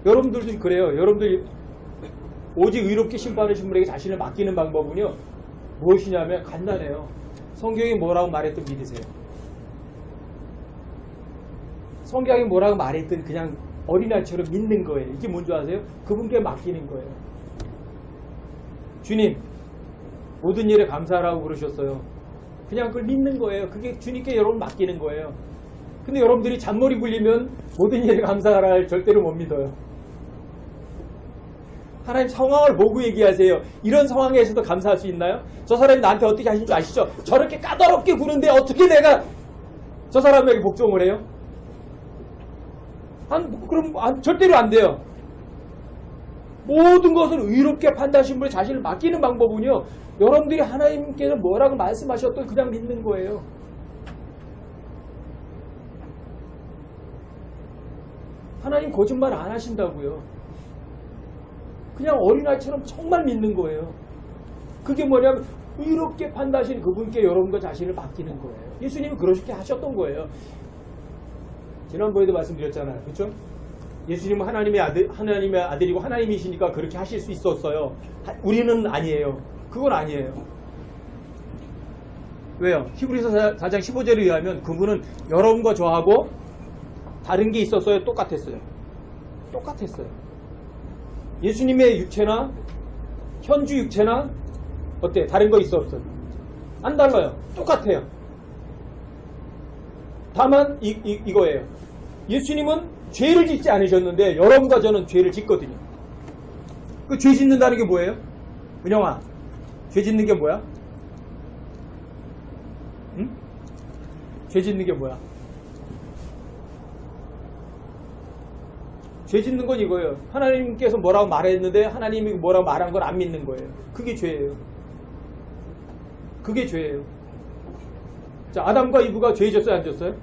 여러분들도 그래요. 여러분들 오직 의롭게 심판하신 분에게 자신을 맡기는 방법은요, 무엇이냐면 간단해요. 성경이 뭐라고 말했든 믿으세요. 성경이 뭐라고 말했든 그냥 어린아이처럼 믿는 거예요. 이게 뭔지 아세요? 그분께 맡기는 거예요. 주님, 모든 일에 감사하라고 그러셨어요. 그냥 그걸 믿는 거예요. 그게 주님께 여러분 맡기는 거예요. 근데 여러분들이 잔머리 굴리면 모든 일에 감사하라 절대로 못 믿어요. 하나님 상황을 보고 얘기하세요. 이런 상황에서도 감사할 수 있나요? 저 사람이 나한테 어떻게 하신 줄 아시죠? 저렇게 까다롭게 구는데 어떻게 내가 저 사람에게 복종을 해요? 그럼 절대로 안 돼요. 모든 것을 의롭게 판단하신 분의 자신을 맡기는 방법은요, 여러분들이 하나님께서 뭐라고 말씀하셨던 그냥 믿는 거예요. 하나님 거짓말 안 하신다고요. 그냥 어린아이처럼 정말 믿는 거예요. 그게 뭐냐면 의롭게 판단하신 그분께 여러분과 자신을 맡기는 거예요. 예수님이 그렇게 하셨던 거예요. 지난번에도 말씀드렸잖아요. 그렇죠? 예수님은 하나님의 아들이고 하나님이시니까 그렇게 하실 수 있었어요. 우리는 아니에요. 그건 아니에요. 왜요? 히브리서 4장 15절에 의하면 그분은 여러분과 저하고 다른 게 있었어요? 똑같았어요. 똑같았어요. 예수님의 육체나 현주 육체나 어때? 다른 거 있어 없어요? 안 달라요. 똑같아요. 다만 이거예요. 예수님은 죄를 짓지 않으셨는데 여러분과 저는 죄를 짓거든요. 그 죄 짓는다는 게 뭐예요? 은영아, 죄 짓는 게 뭐야? 응? 죄 짓는 게 뭐야? 죄 짓는 건 이거예요. 하나님께서 뭐라고 말했는데 하나님이 뭐라고 말한 걸 안 믿는 거예요. 그게 죄예요. 그게 죄예요. 자, 아담과 이브가 죄 졌어요? 안 졌어요?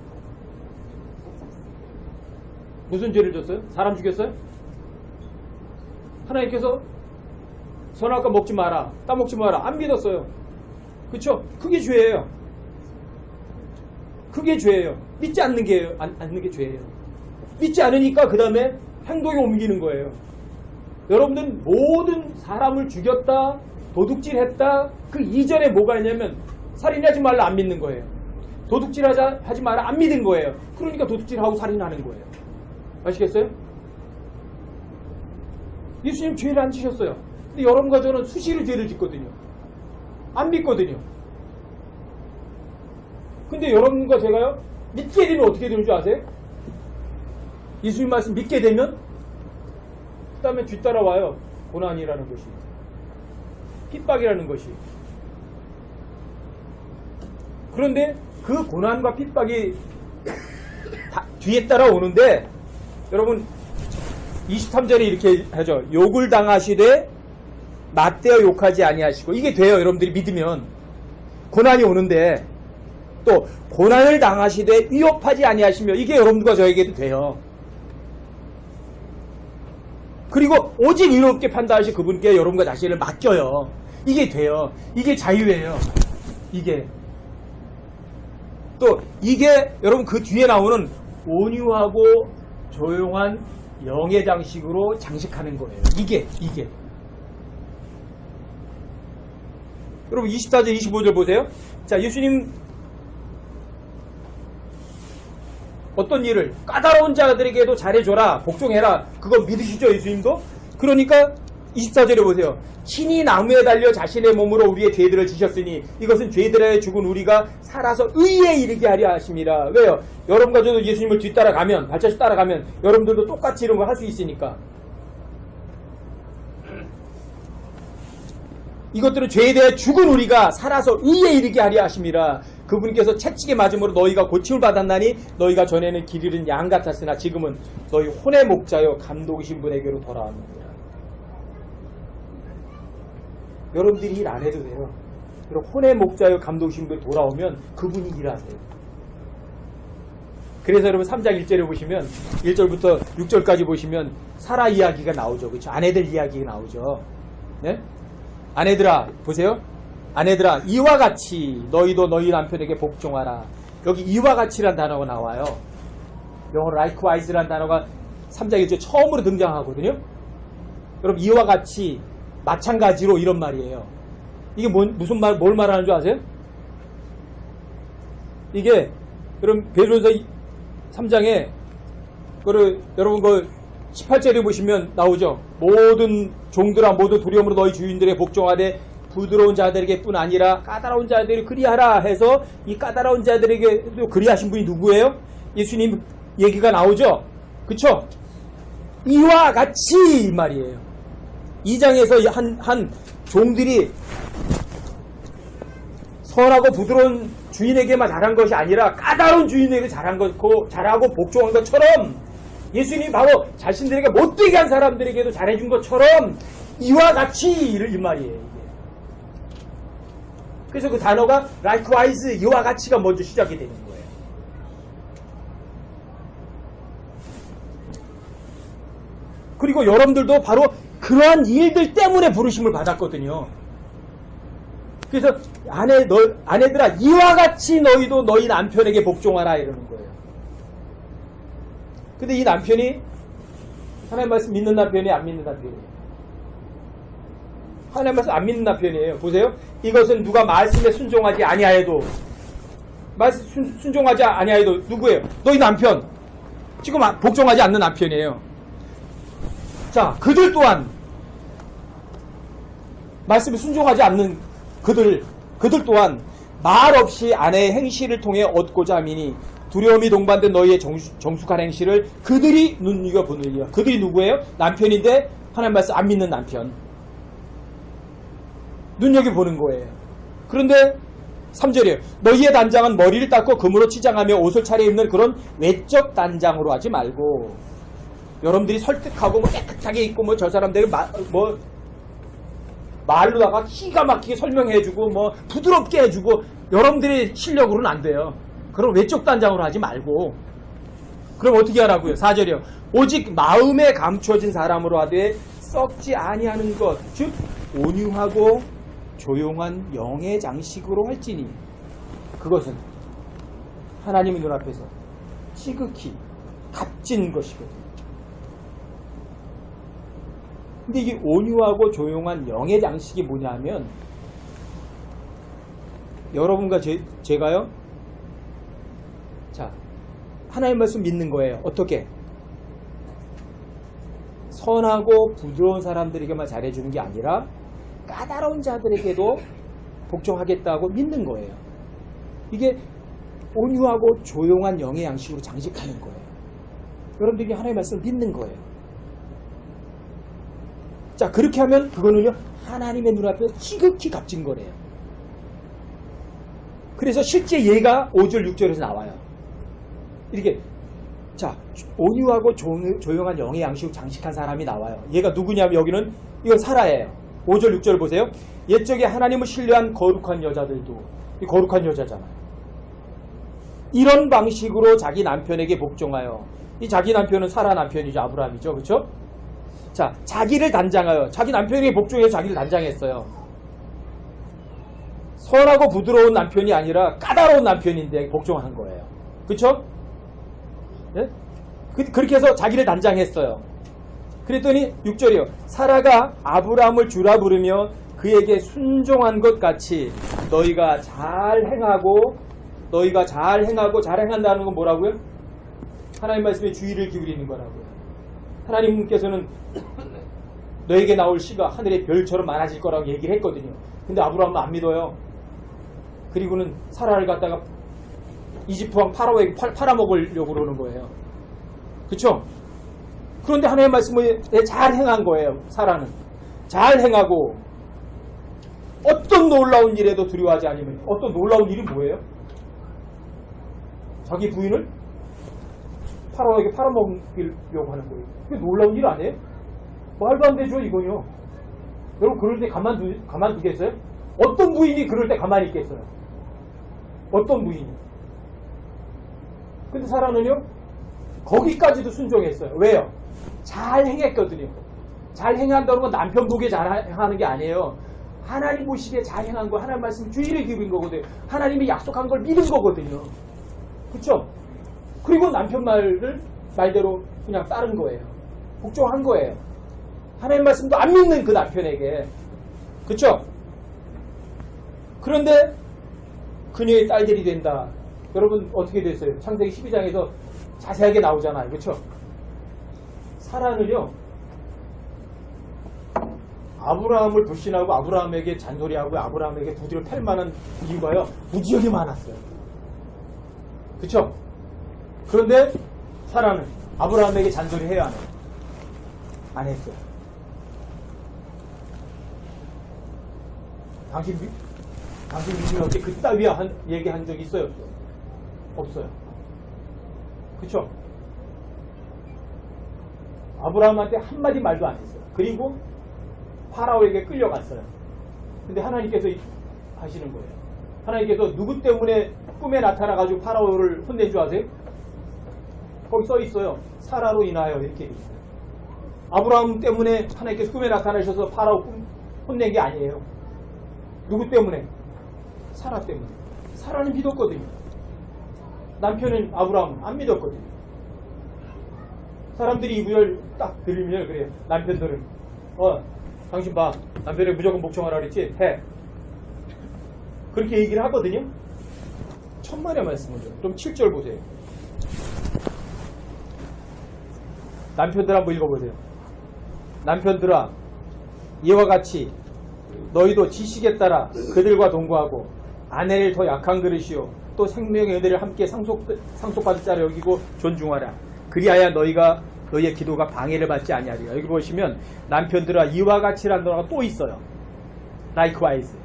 무슨 죄를 졌어요? 사람 죽였어요? 하나님께서 선악과 먹지 마라, 따먹지 마라 안 믿었어요. 그쵸? 그게 죄예요. 그게 죄예요. 믿지 않는 게 죄예요. 믿지 않으니까 그 다음에 행동에 옮기는 거예요. 여러분들은 모든 사람을 죽였다, 도둑질했다, 그 이전에 뭐가 있냐면 살인하지 말라 안 믿는 거예요. 도둑질하지 마라 안 믿은 거예요. 그러니까 도둑질하고 살인하는 거예요. 아시겠어요? 예수님 죄를 안 지셨어요. 근데 여러분과 저는 수시로 죄를 짓거든요. 안 믿거든요. 근데 여러분과 제가요, 믿게 되면 어떻게 되는 줄 아세요? 예수님 말씀 믿게 되면 그 다음에 뒤따라와요. 고난이라는 것이, 핍박이라는 것이. 그런데 그 고난과 핍박이 뒤에 따라오는데 여러분 23절에 이렇게 하죠. 욕을 당하시되 맞대어 욕하지 아니하시고. 이게 돼요. 여러분들이 믿으면. 고난이 오는데 또 고난을 당하시되 위협하지 아니하시며. 이게 여러분들과 저에게도 돼요. 그리고 오직 의롭게 판단하시 그분께 여러분과 자신을 맡겨요. 이게 돼요. 이게 자유예요. 이게. 또 이게 여러분 그 뒤에 나오는 온유하고 조용한 영의 장식으로 장식하는 거예요. 이게. 여러분 24절 25절 보세요. 자, 예수님 어떤 일을 까다로운 자들에게도 잘해줘라, 복종해라, 그거 믿으시죠? 예수님도? 그러니까 24절에 보세요. 친히 나무에 달려 자신의 몸으로 우리의 죄들을 지셨으니 이것은 죄들에 죽은 우리가 살아서 의에 이르게 하려 하십니다. 왜요? 여러분과 저도 예수님을 뒤따라가면, 발자취 따라가면 여러분들도 똑같이 이런 거 할 수 있으니까. 이것들은 죄에 대해 죽은 우리가 살아서 의에 이르게 하려 하십니다. 그분께서 채찍에 맞음으로 너희가 고침을 받았나니 너희가 전에는 길 잃은 양 같았으나 지금은 너희 혼의 목자여 감독이신 분에게로 돌아왔느니라. 여러분들이 일 안 해도 돼요. 그리고 혼의 목자여 감독이신 분에 돌아오면 그분이 일하세요. 그래서 여러분 3장 1절에 보시면 1절부터 6절까지 보시면 사라 이야기가 나오죠. 그렇죠? 아내들 이야기가 나오죠. 네? 아내들아, 보세요. 아내들아, 이와 같이 너희도 너희 남편에게 복종하라. 여기 이와 같이란 단어가 나와요. 영어로 likewise란 단어가 3장 1절 처음으로 등장하거든요. 여러분, 이와 같이, 마찬가지로 이런 말이에요. 이게 무슨 뭘 말하는 줄 아세요? 이게, 여러분, 베드로서 3장에, 여러분, 18절에 보시면 나오죠. 모든 종들아 모두 두려움으로 너희 주인들의 복종하되 부드러운 자들에게 뿐 아니라 까다로운 자들이 그리하라 해서 이 까다로운 자들에게도 그리하신 분이 누구예요? 예수님 얘기가 나오죠. 그쵸? 이와 같이 말이에요. 2장에서 한 종들이 선하고 부드러운 주인에게만 잘한 것이 아니라 까다로운 주인에게 잘하고 복종한 것처럼 예수님이 바로 자신들에게 못되게 한 사람들에게도 잘해준 것처럼 이와 같이 이 말이에요. 이게. 그래서 그 단어가 likewise, 이와 같이가 먼저 시작이 되는 거예요. 그리고 여러분들도 바로 그러한 일들 때문에 부르심을 받았거든요. 그래서 아내들아, 이와 같이 너희도 너희 남편에게 복종하라 이러는 거예요. 근데 이 남편이 하나님 말씀 믿는 남편이 안 믿는 남편이에요. 하나님 말씀 안 믿는 남편이에요. 보세요. 이것은 누가 말씀에 순종하지 아니하여도 순종하지 아니하여도 누구예요? 너희 남편. 지금 복종하지 않는 남편이에요. 자, 그들 또한 말씀에 순종하지 않는 그들 또한 말 없이 아내의 행실을 통해 얻고자 함이니 두려움이 동반된 너희의 정숙한 행실을 그들이 눈여겨보느니라. 그들이 누구예요? 남편인데 하나님 말씀 안 믿는 남편. 눈여겨보는 거예요. 그런데 3절이에요. 너희의 단장은 머리를 닦고 금으로 치장하며 옷을 차려입는 그런 외적 단장으로 하지 말고 여러분들이 설득하고 깨끗하게 입고 저 사람들이 말로다가 기가 막히게 설명해주고 부드럽게 해주고 여러분들의 실력으로는 안 돼요. 그럼 외적 단장으로 하지 말고 그럼 어떻게 하라고요? 4절이요. 오직 마음에 감춰진 사람으로 하되 썩지 아니하는 것 즉 온유하고 조용한 영의 장식으로 할지니 그것은 하나님의 눈앞에서 지극히 값진 것이거든요. 근데 이게 온유하고 조용한 영의 장식이 뭐냐 하면 여러분과 제가요 자 하나님 말씀 믿는 거예요. 어떻게? 선하고 부드러운 사람들에게만 잘해주는 게 아니라 까다로운 자들에게도 복종하겠다고 믿는 거예요. 이게 온유하고 조용한 영의 양식으로 장식하는 거예요. 여러분들이 하나님의 말씀을 믿는 거예요. 자, 그렇게 하면 그거는요 하나님의 눈앞에서 지극히 값진 거래요. 그래서 실제 얘가 5절 6절에서 나와요. 이렇게 자 온유하고 조용한 영의 양식으로 장식한 사람이 나와요. 얘가 누구냐면 여기는 이건 사라예요. 5절 6절 보세요. 옛적에 하나님을 신뢰한 거룩한 여자들도 이 거룩한 여자잖아요. 이런 방식으로 자기 남편에게 복종하여 이 자기 남편은 사라 남편이죠. 아브라함이죠. 그렇죠? 자 자기를 단장하여 자기 남편에게 복종해서 자기를 단장했어요. 선하고 부드러운 남편이 아니라 까다로운 남편인데 복종한 거예요. 그렇죠? 네? 그렇게 해서 자기를 단장했어요. 그랬더니 6절이요. 사라가 아브라함을 주라 부르며 그에게 순종한 것 같이 너희가 잘 행하고 잘 행한다는 건 뭐라고요? 하나님 말씀에 주의를 기울이는 거라고요. 하나님께서는 너에게 나올 씨가 하늘의 별처럼 많아질 거라고 얘기를 했거든요. 근데 아브라함은 안 믿어요. 그리고는 사라를 갖다가 이집트 왕 파라오에게 팔아먹으려고 그러는 거예요. 그렇죠? 그런데 하나님의 말씀을 잘 행한 거예요. 사라는. 잘 행하고 어떤 놀라운 일에도 두려워하지 않으면 어떤 놀라운 일이 뭐예요? 자기 부인을 파라오에게 팔아먹으려고 하는 거예요. 그게 놀라운 일 아니에요? 말도 안 되죠 이거요. 여러분 그럴 때 가만두겠어요? 어떤 부인이 그럴 때 가만히 있겠어요? 어떤 부인이? 근데 사라는요 거기까지도 순종했어요. 왜요? 잘 행했거든요. 잘 행한다는 건 남편 보기에 잘 행하는 게 아니에요. 하나님 보시기에 잘 행한 거, 하나님 말씀 주의를 기울인 거거든요. 하나님이 약속한 걸 믿은 거거든요. 그렇죠? 그리고 남편 말대로 그냥 따른 거예요. 복종한 거예요. 하나님 말씀도 안 믿는 그 남편에게. 그렇죠? 그런데 그녀의 딸들이 된다. 여러분 어떻게 됐어요? 창세기 12장에서 자세하게 나오잖아요. 그렇죠? 사라는요 아브라함을 불신하고 아브라함에게 잔소리하고 아브라함에게 부디를 팰 만한 이유가요 무지하게 많았어요. 그렇죠? 그런데 사라는 아브라함에게 잔소리해야 하나요? 안 했어요. 당신 믿으면 어떻게 그따위 얘기한 적 있어요? 없어요. 그쵸? 아브라함한테 한마디 말도 안 했어요. 그리고 파라오에게 끌려갔어요. 근데 하나님께서 하시는 거예요. 하나님께서 누구 때문에 꿈에 나타나가지고 파라오를 혼낸 줄 아세요? 거기 써 있어요. 사라로 인하여 이렇게 돼 있어요. 아브라함 때문에 하나님께서 꿈에 나타나셔서 파라오 혼낸 게 아니에요. 누구 때문에? 사라 때문에. 사라는 믿었거든요. 남편은 아브라함은 안 믿었거든요. 사람들이 이 구절 딱 들으면 그래요. 남편들은 당신 봐. 남편이 무조건 복종하라 그랬지? 해. 그렇게 얘기를 하거든요. 천만의 말씀이죠. 좀 7절 보세요. 남편들 한번 읽어보세요. 남편들아 이와 같이 너희도 지식에 따라 그들과 동거하고 아내를 더 약한 그릇이요 또 생명의 은혜를 함께 상속받을 자를 여기고 존중하라. 그리하여 너희의 기도가 방해를 받지 아니하리라. 여기 보시면 남편들아 이와 같이라는 단어가 또 있어요. likewise.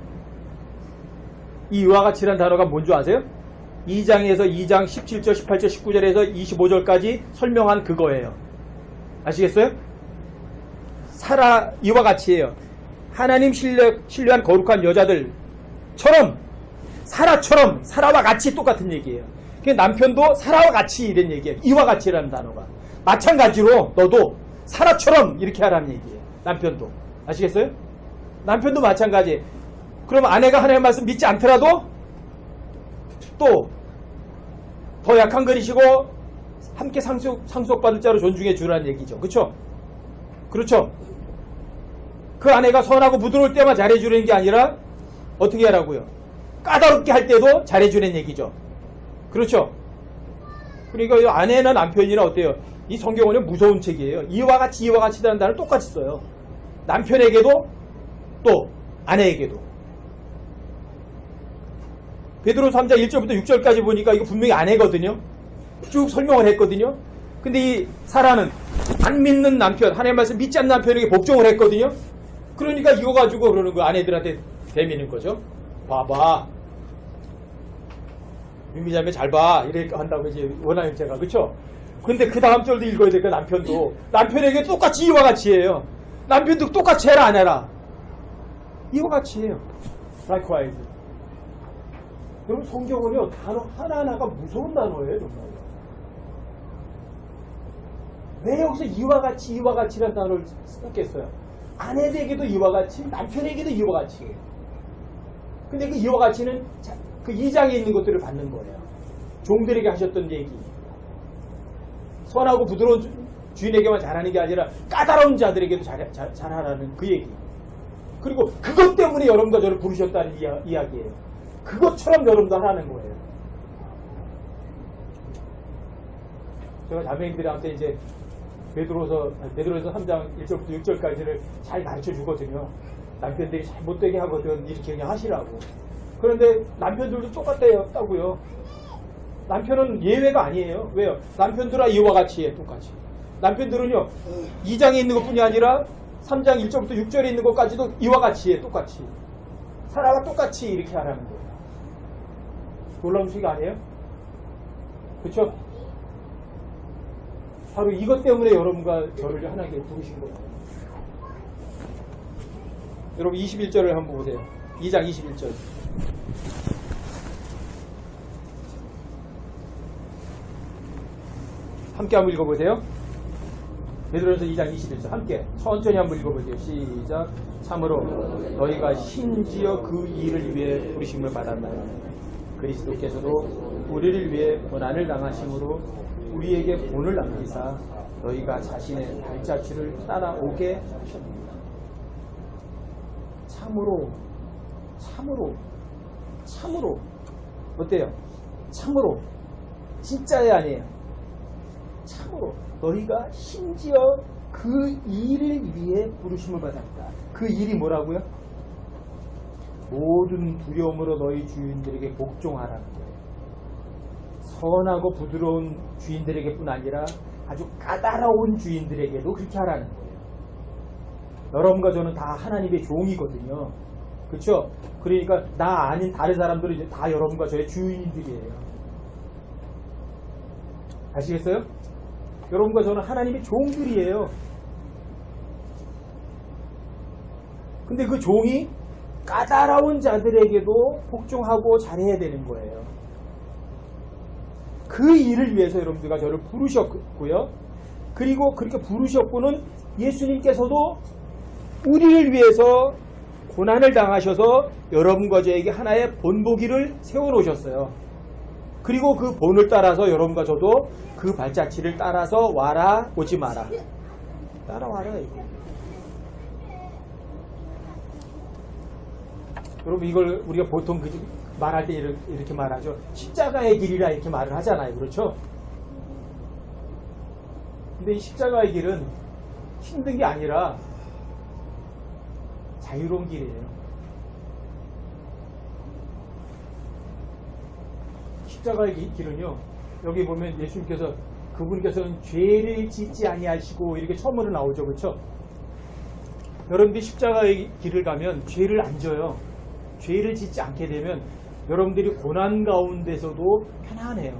이 이와 같이라는 단어가 뭔지 아세요? 2장에서 2장 17절, 18절, 19절에서 25절까지 설명한 그거예요. 아시겠어요? 사라 이와 같이예요. 하나님 신뢰한 거룩한 여자들처럼 사라처럼 사라와 같이 똑같은 얘기예요. 남편도 사라와 같이 이런 얘기예요. 이와 같이라는 단어가. 마찬가지로 너도 사라처럼 이렇게 하라는 얘기예요. 남편도. 아시겠어요? 남편도 마찬가지. 그럼 아내가 하나님의 말씀 믿지 않더라도 또 더 약한 그릇이고 함께 상속받을 자로 존중해 주라는 얘기죠. 그렇죠? 그렇죠? 그 아내가 선하고 부드러울 때만 잘해주는 게 아니라 어떻게 하라고요? 까다롭게 할 때도 잘해주는 얘기죠. 그렇죠? 그러니까 이 아내나 남편이나 어때요? 이 성경은 무서운 책이에요. 이와 같이라는 단어를 똑같이 써요. 남편에게도 또 아내에게도. 베드로서 3장 1절부터 6절까지 보니까 이거 분명히 아내거든요. 쭉 설명을 했거든요. 근데 이 사라는 안 믿는 남편, 하나님의 말씀 믿지 않는 남편에게 복종을 했거든요. 그러니까 이거 가지고 그러는 거 아내들한테 대미는 거죠. 봐봐. 유미자매 잘 봐. 이렇게 한다고 이제 원하는 제가. 그쵸? 근데 그 다음 절도 읽어야 되니까 남편도. 남편에게 똑같이 이와 같이 해요. 남편도 똑같이 해라 안 해라. 이와 같이 해요. likewise. 여러분 성경은요 단어 하나하나가 무서운 단어예요. 정말. 왜 여기서 이와 같이라는 단어를 썼겠어요? 아내에게도 이와 같이, 남편에게도 이와 같이. 근데 그 이와 같이는 그 2장에 있는 것들을 받는 거예요. 종들에게 하셨던 얘기. 선하고 부드러운 주인에게만 잘하는 게 아니라 까다로운 자들에게도 잘하라는 그 얘기. 그리고 그것 때문에 여러분과 저를 부르셨다는 이야기예요. 그것처럼 여러분도 하라는 거예요. 제가 자매님들한테 이제 베드로서 3장 1절부터 6절까지를 잘 가르쳐 주거든요. 남편들이 잘못되게 하거든. 이렇게 그냥 하시라고. 그런데 남편들도 똑같다고요. 남편은 예외가 아니에요. 왜요? 남편들아 이와 같이 해. 똑같이. 남편들은요 2장에 있는 것뿐이 아니라 3장 1절부터 6절에 있는 것까지도 이와 같이 해. 똑같이. 사라가 똑같이 이렇게 하라는 거예요. 놀라운 소리가 아니에요? 그렇죠? 바로 이것 때문에 여러분과 저를 하나님께 부르신 거예요. 여러분 21절을 한번 보세요. 2장 21절. 함께 한번 읽어보세요. 베드로서 2장 21절 함께 천천히 한번 읽어보세요. 시작. 참으로 너희가 심지어 그 일을 위해 부르심을 받았나요? 그리스도께서도 우리를 위해 고난을 당하심으로 우리에게 본을 남기사 너희가 자신의 발자취를 따라오게 하셨습니다. 참으로 어때요? 참으로 진짜야 아니에요? 참으로 너희가 심지어 그 일을 위해 부르심을 받았다. 그 일이 뭐라고요? 모든 두려움으로 너희 주인들에게 복종하라는 거예요. 선하고 부드러운 주인들에게뿐 아니라 아주 까다로운 주인들에게도 그렇게 하라는 거예요. 여러분과 저는 다 하나님의 종이거든요. 그렇죠? 그러니까 나 아닌 다른 사람들은 이제 다 여러분과 저의 주인들이에요. 아시겠어요? 여러분과 저는 하나님의 종들이에요. 근데 그 종이 까다로운 자들에게도 복종하고 잘해야 되는 거예요. 그 일을 위해서 여러분들과 저를 부르셨고요. 그리고 그렇게 부르셨고는 예수님께서도 우리를 위해서 고난을 당하셔서 여러분과 저에게 하나의 본보기를 세워놓으셨어요. 그리고 그 본을 따라서 여러분과 저도 그 발자취를 따라서 와라, 오지 마라. 따라와라. 이거. 여러분 이걸 우리가 보통 말할 때 이렇게 말하죠. 십자가의 길이라 이렇게 말을 하잖아요. 그렇죠? 근데 이 십자가의 길은 힘든 게 아니라 자유로운 길이에요. 십자가의 길은요. 여기 보면 예수님께서 그분께서는 죄를 짓지 아니하시고 이렇게 처음으로 나오죠. 그렇죠? 여러분들이 십자가의 길을 가면 죄를 안 져요. 죄를 짓지 않게 되면 여러분들이 고난 가운데서도 편안해요.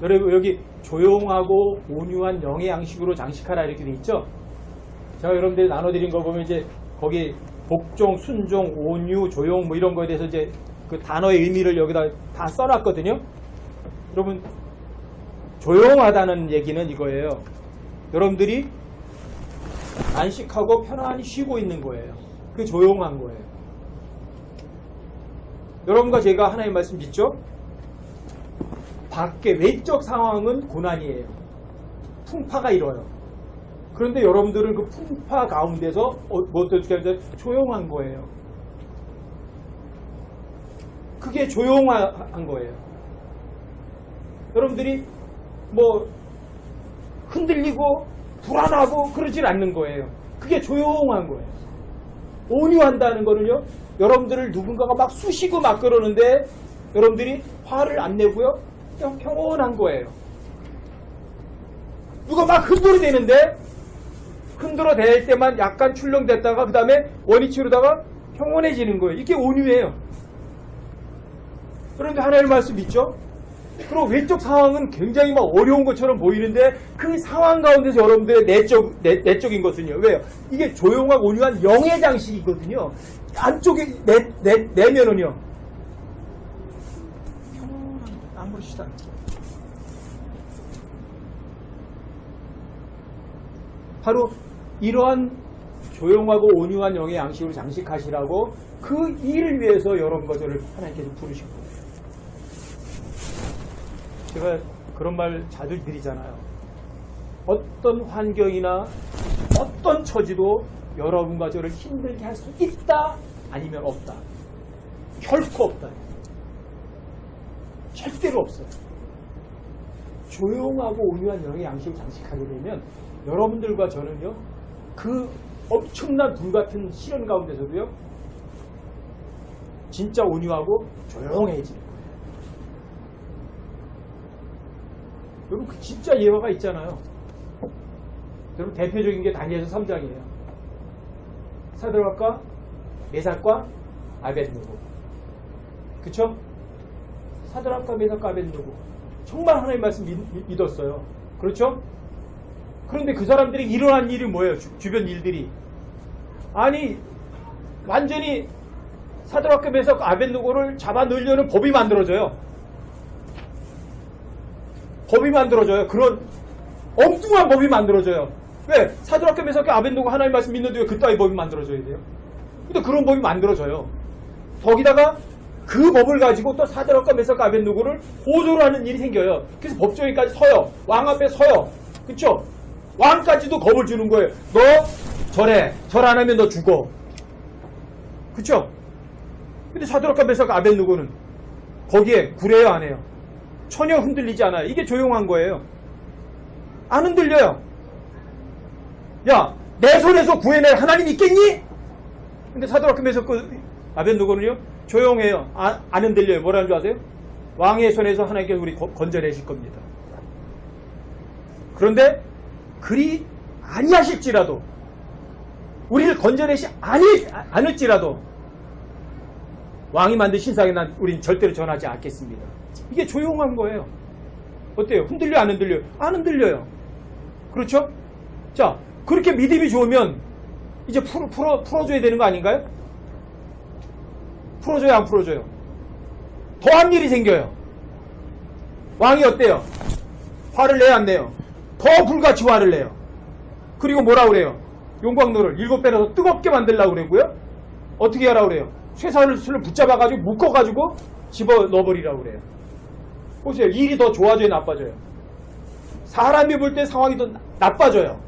여러분 여기 조용하고 온유한 영의 양식으로 장식하라 이렇게 돼 있죠. 제가 여러분들이 나눠드린 거 보면 이제 거기 복종, 순종, 온유, 조용 뭐 이런 거에 대해서 이제 그 단어의 의미를 여기다 다 써놨거든요. 여러분 조용하다는 얘기는 이거예요. 여러분들이 안식하고 편안히 쉬고 있는 거예요. 그게 조용한 거예요. 여러분과 제가 하나님 말씀 믿죠? 밖에 외적 상황은 고난이에요. 풍파가 일어요. 그런데 여러분들은 그 풍파 가운데서 어떻게 하죠? 조용한 거예요. 그게 조용한 거예요. 여러분들이 뭐 흔들리고 불안하고 그러질 않는 거예요. 그게 조용한 거예요. 온유한다는 거는요. 여러분들을 누군가가 막 쑤시고 막 그러는데 여러분들이 화를 안 내고요. 그냥 평온한 거예요. 누가 막 흔들어대는데 흔들어댈 때만 약간 출렁댔다가 그 다음에 원위치로다가 평온해지는 거예요. 이게 온유예요. 그런데 하나님의 말씀 믿죠? 그리고 외적 상황은 굉장히 막 어려운 것처럼 보이는데 그 상황 가운데서 여러분들의 내적인 것은요. 왜요? 이게 조용하고 온유한 영의 장식이거든요. 안쪽에 내면은요. 아무렇지도 않게. 바로 이러한 조용하고 온유한 영의 양식으로 장식하시라고 그 일을 위해서 여러분과 저를 하나님께서 부르신 거예요. 제가 그런 말 자주 드리잖아요. 어떤 환경이나 어떤 처지도 여러분과 저를 힘들게 할 수 있다 아니면 없다. 결코 없다. 절대로 없어요. 조용하고 온유한 영의 양식을 장식하게 되면 여러분들과 저는요. 그 엄청난 불같은 시련 가운데서도요. 진짜 온유하고 조용해지는 거예요. 여러분 그 진짜 예화가 있잖아요. 여러분 대표적인 게 다니엘서 3장이에요. 사드락과 메삭과 아벳느고. 그쵸? 사드락과 메삭과 아벳느고. 정말 하나님 말씀 믿었어요. 그렇죠? 그런데 그 사람들이 일어난 일이 뭐예요? 주변 일들이. 아니 완전히 사드락과 메삭과 아벳느고를 잡아 넣으려는 법이 만들어져요. 법이 만들어져요. 그런 엉뚱한 법이 만들어져요. 왜? 사드락과 메삭과 아벳느고 하나님 말씀 믿는데 왜 그따위 법이 만들어져야 돼요? 근데 그런 법이 만들어져요. 거기다가 그 법을 가지고 또 사드락과 메삭과 아벳느고를 고소를 하는 일이 생겨요. 그래서 법정에까지 서요. 왕 앞에 서요. 그쵸? 왕까지도 겁을 주는 거예요. 너 절해. 절 안 하면 너 죽어. 그쵸? 근데 사드락과 메삭과 아벳느고는 거기에 굴해요, 안 해요? 전혀 흔들리지 않아요. 이게 조용한 거예요. 안 흔들려요. 야, 내 손에서 구해낼 하나님 있겠니? 근데 사드락과 메삭과 아벳느고는요 조용해요. 안 흔들려요. 뭐라는 줄 아세요? 왕의 손에서 하나님께서 우리 건져내실 겁니다. 그런데 그리 아니하실지라도 우리를 건져내시 않을지라도 왕이 만든 신상에 난 우린 절대로 전하지 않겠습니다. 이게 조용한 거예요. 어때요? 흔들려 안 흔들려요? 안 흔들려요. 그렇죠? 자, 그렇게 믿음이 좋으면 이제 풀어줘야 되는 거 아닌가요? 풀어줘요, 안 풀어줘요? 더한 일이 생겨요. 왕이 어때요? 화를 내요, 안 내요? 더 불같이 화를 내요. 그리고 뭐라 그래요? 용광로를 7배나 더 뜨겁게 만들려고 그러고요. 어떻게 하라고 그래요? 쇠사슬을 붙잡아가지고 묶어가지고 집어 넣어버리라고 그래요. 보세요. 일이 더 좋아져요, 나빠져요? 사람이 볼 때 상황이 더 나빠져요.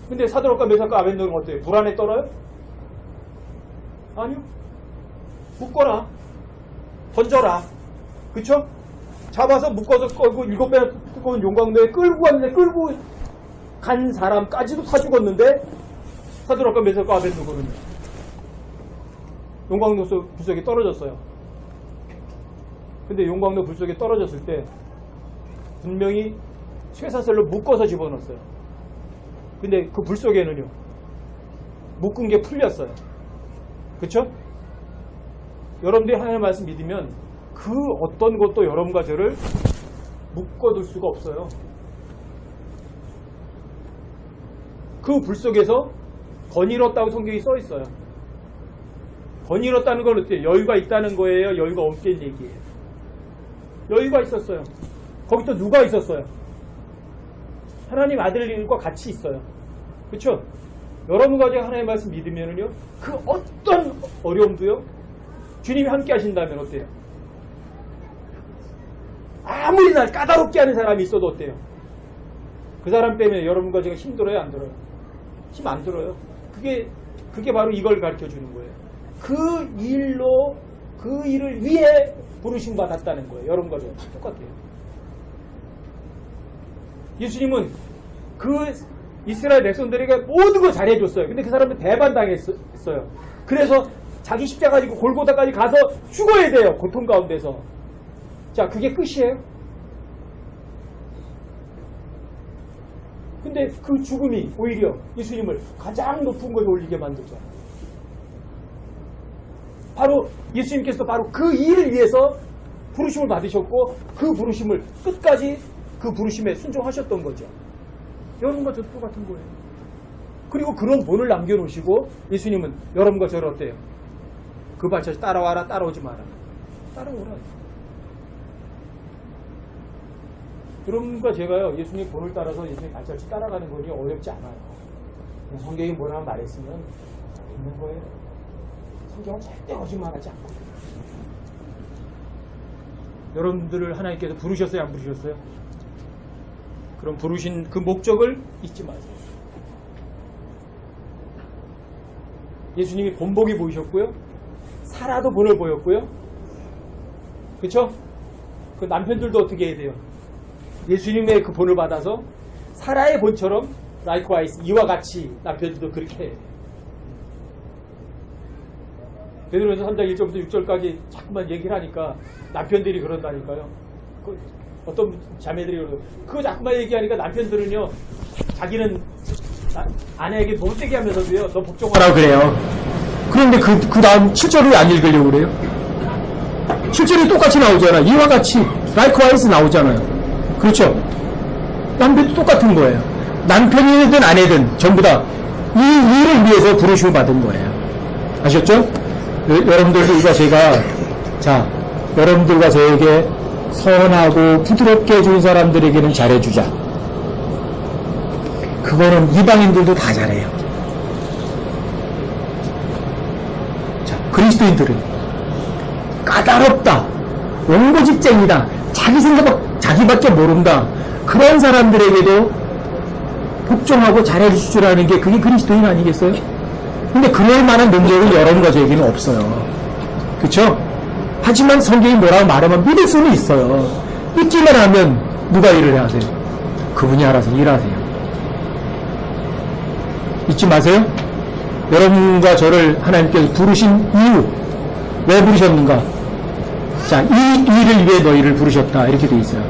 근데 사드락과 메삭과 아벤노는 어때요? 불안에 떨어요? 아니요. 묶어라. 던져라. 그쵸? 잡아서 묶어서 끌고 7배나 뜨거운 용광로에 끌고 갔는데 끌고 간 사람까지도 다 죽었는데 사드락과 메삭과 아벤노고는요. 용광로 불속에 떨어졌어요. 근데 용광로 불속에 떨어졌을 때 분명히 쇠사슬로 묶어서 집어넣었어요. 근데 그 불속에는요. 묶은 게 풀렸어요. 그쵸? 여러분들이 하나님의 말씀 믿으면 그 어떤 것도 여러분과 저를 묶어둘 수가 없어요. 그 불속에서 거닐었다고 성경이 써 있어요. 거닐었다는 건 어때요? 여유가 있다는 거예요? 여유가 없다는 얘기예요? 여유가 있었어요. 거기 또 누가 있었어요? 하나님 아들과 같이 있어요. 그렇죠? 여러분과 제가 하나님의 말씀 믿으면요, 그 어떤 어려움도요, 주님이 함께 하신다면 어때요? 아무리 날 까다롭게 하는 사람이 있어도 어때요? 그 사람 때문에 여러분과 제가 힘들어요, 안 들어요? 힘 안 들어요. 그게 바로 이걸 가르쳐 주는 거예요. 그 일을 위해 부르심 받았다는 거예요. 여러분과 저랑 똑같아요. 예수님은 그 이스라엘 백성들에게 모든 걸 잘해줬어요. 근데 그 사람은 배반당했어요. 그래서 자기 십자가 가지고 골고다까지 가서 죽어야 돼요. 고통 가운데서. 자, 그게 끝이에요. 근데 그 죽음이 오히려 예수님을 가장 높은 곳에 올리게 만들죠. 바로 예수님께서 바로 그 일을 위해서 부르심을 받으셨고 그 부르심을 끝까지 그 부르심에 순종하셨던 거죠. 여러분과 저도 똑같은 거예요. 그리고 그런 본을 남겨놓으시고 예수님은 여러분과 저를 어때요? 그 발자취 따라와라, 따라오지 마라. 따라오라. 여러분과 제가요, 예수님 본을 따라서 예수님 발자취 따라가는 거니 어렵지 않아요. 성경이 뭐라고 말했으면 있는 거예요. 성경은 절대 거짓말하지 않고. 여러분들을 하나님께서 부르셨어요, 안 부르셨어요? 그럼 부르신 그 목적을 잊지 마세요. 예수님이 본보기 보이셨고요. 사라도 본을 보였고요. 그쵸? 그 남편들도 어떻게 해야 돼요? 예수님의 그 본을 받아서 사라의 본처럼 라이크와이스 이와 같이 남편들도 그렇게 해야 돼요. 베드로전서 3장 1절부터 6절까지 자꾸만 얘기를 하니까 남편들이 그런다니까요. 어떤 자매들이 그러고 그거 자꾸만 얘기하니까 남편들은요, 자기는 아내에게 못되게 하면서도요, 너 복종하라고 그래요. 그런데 그 다음 7절을 왜 안 읽으려고 그래요? 7절이 똑같이 나오잖아. 이와 같이 라이크와이스 나오잖아요. 그렇죠? 남편도 똑같은 거예요. 남편이든 아내든 전부 다 이 일을 위해서 부르심을 받은 거예요. 아셨죠? 여러분들과 제가, 자, 여러분들과 저에게 선하고 부드럽게 해준 사람들에게는 잘해주자. 그거는 이방인들도 다 잘해요. 자, 그리스도인들은 까다롭다, 원고집쟁이다, 자기 생각 자기밖에 모른다, 그런 사람들에게도 복종하고 잘해줄 줄 아는 게 그게 그리스도인 아니겠어요? 근데 그럴 만한 능력은 여러분과 저에게는 없어요. 그쵸? 하지만 성경이 뭐라고 말하면 믿을 수는 있어요. 믿기만 하면 누가 일을 해야 하세요? 그분이 알아서 일하세요. 잊지 마세요. 여러분과 저를 하나님께서 부르신 이유, 왜 부르셨는가? 자, 이 일을 위해 너희를 부르셨다, 이렇게 돼 있어요.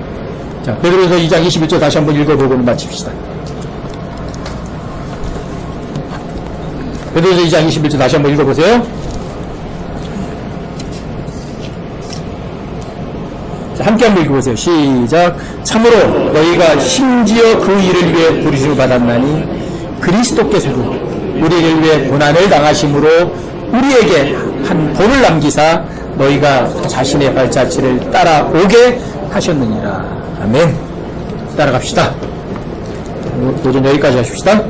자, 베드로전서 2장 21절 다시 한번 읽어보고는 마칩시다. 베드로전서 2장 21절 다시 한번 읽어보세요. 함께 한번 읽어보세요. 시작. 참으로 너희가 심지어 그 일을 위해 부르심을 받았나니 그리스도께서도 우리를 위해 고난을 당하심으로 우리에게 한 본을 남기사 너희가 자신의 발자취를 따라오게 하셨느니라. 아멘. 따라갑시다. 오전 여기까지 하십시다.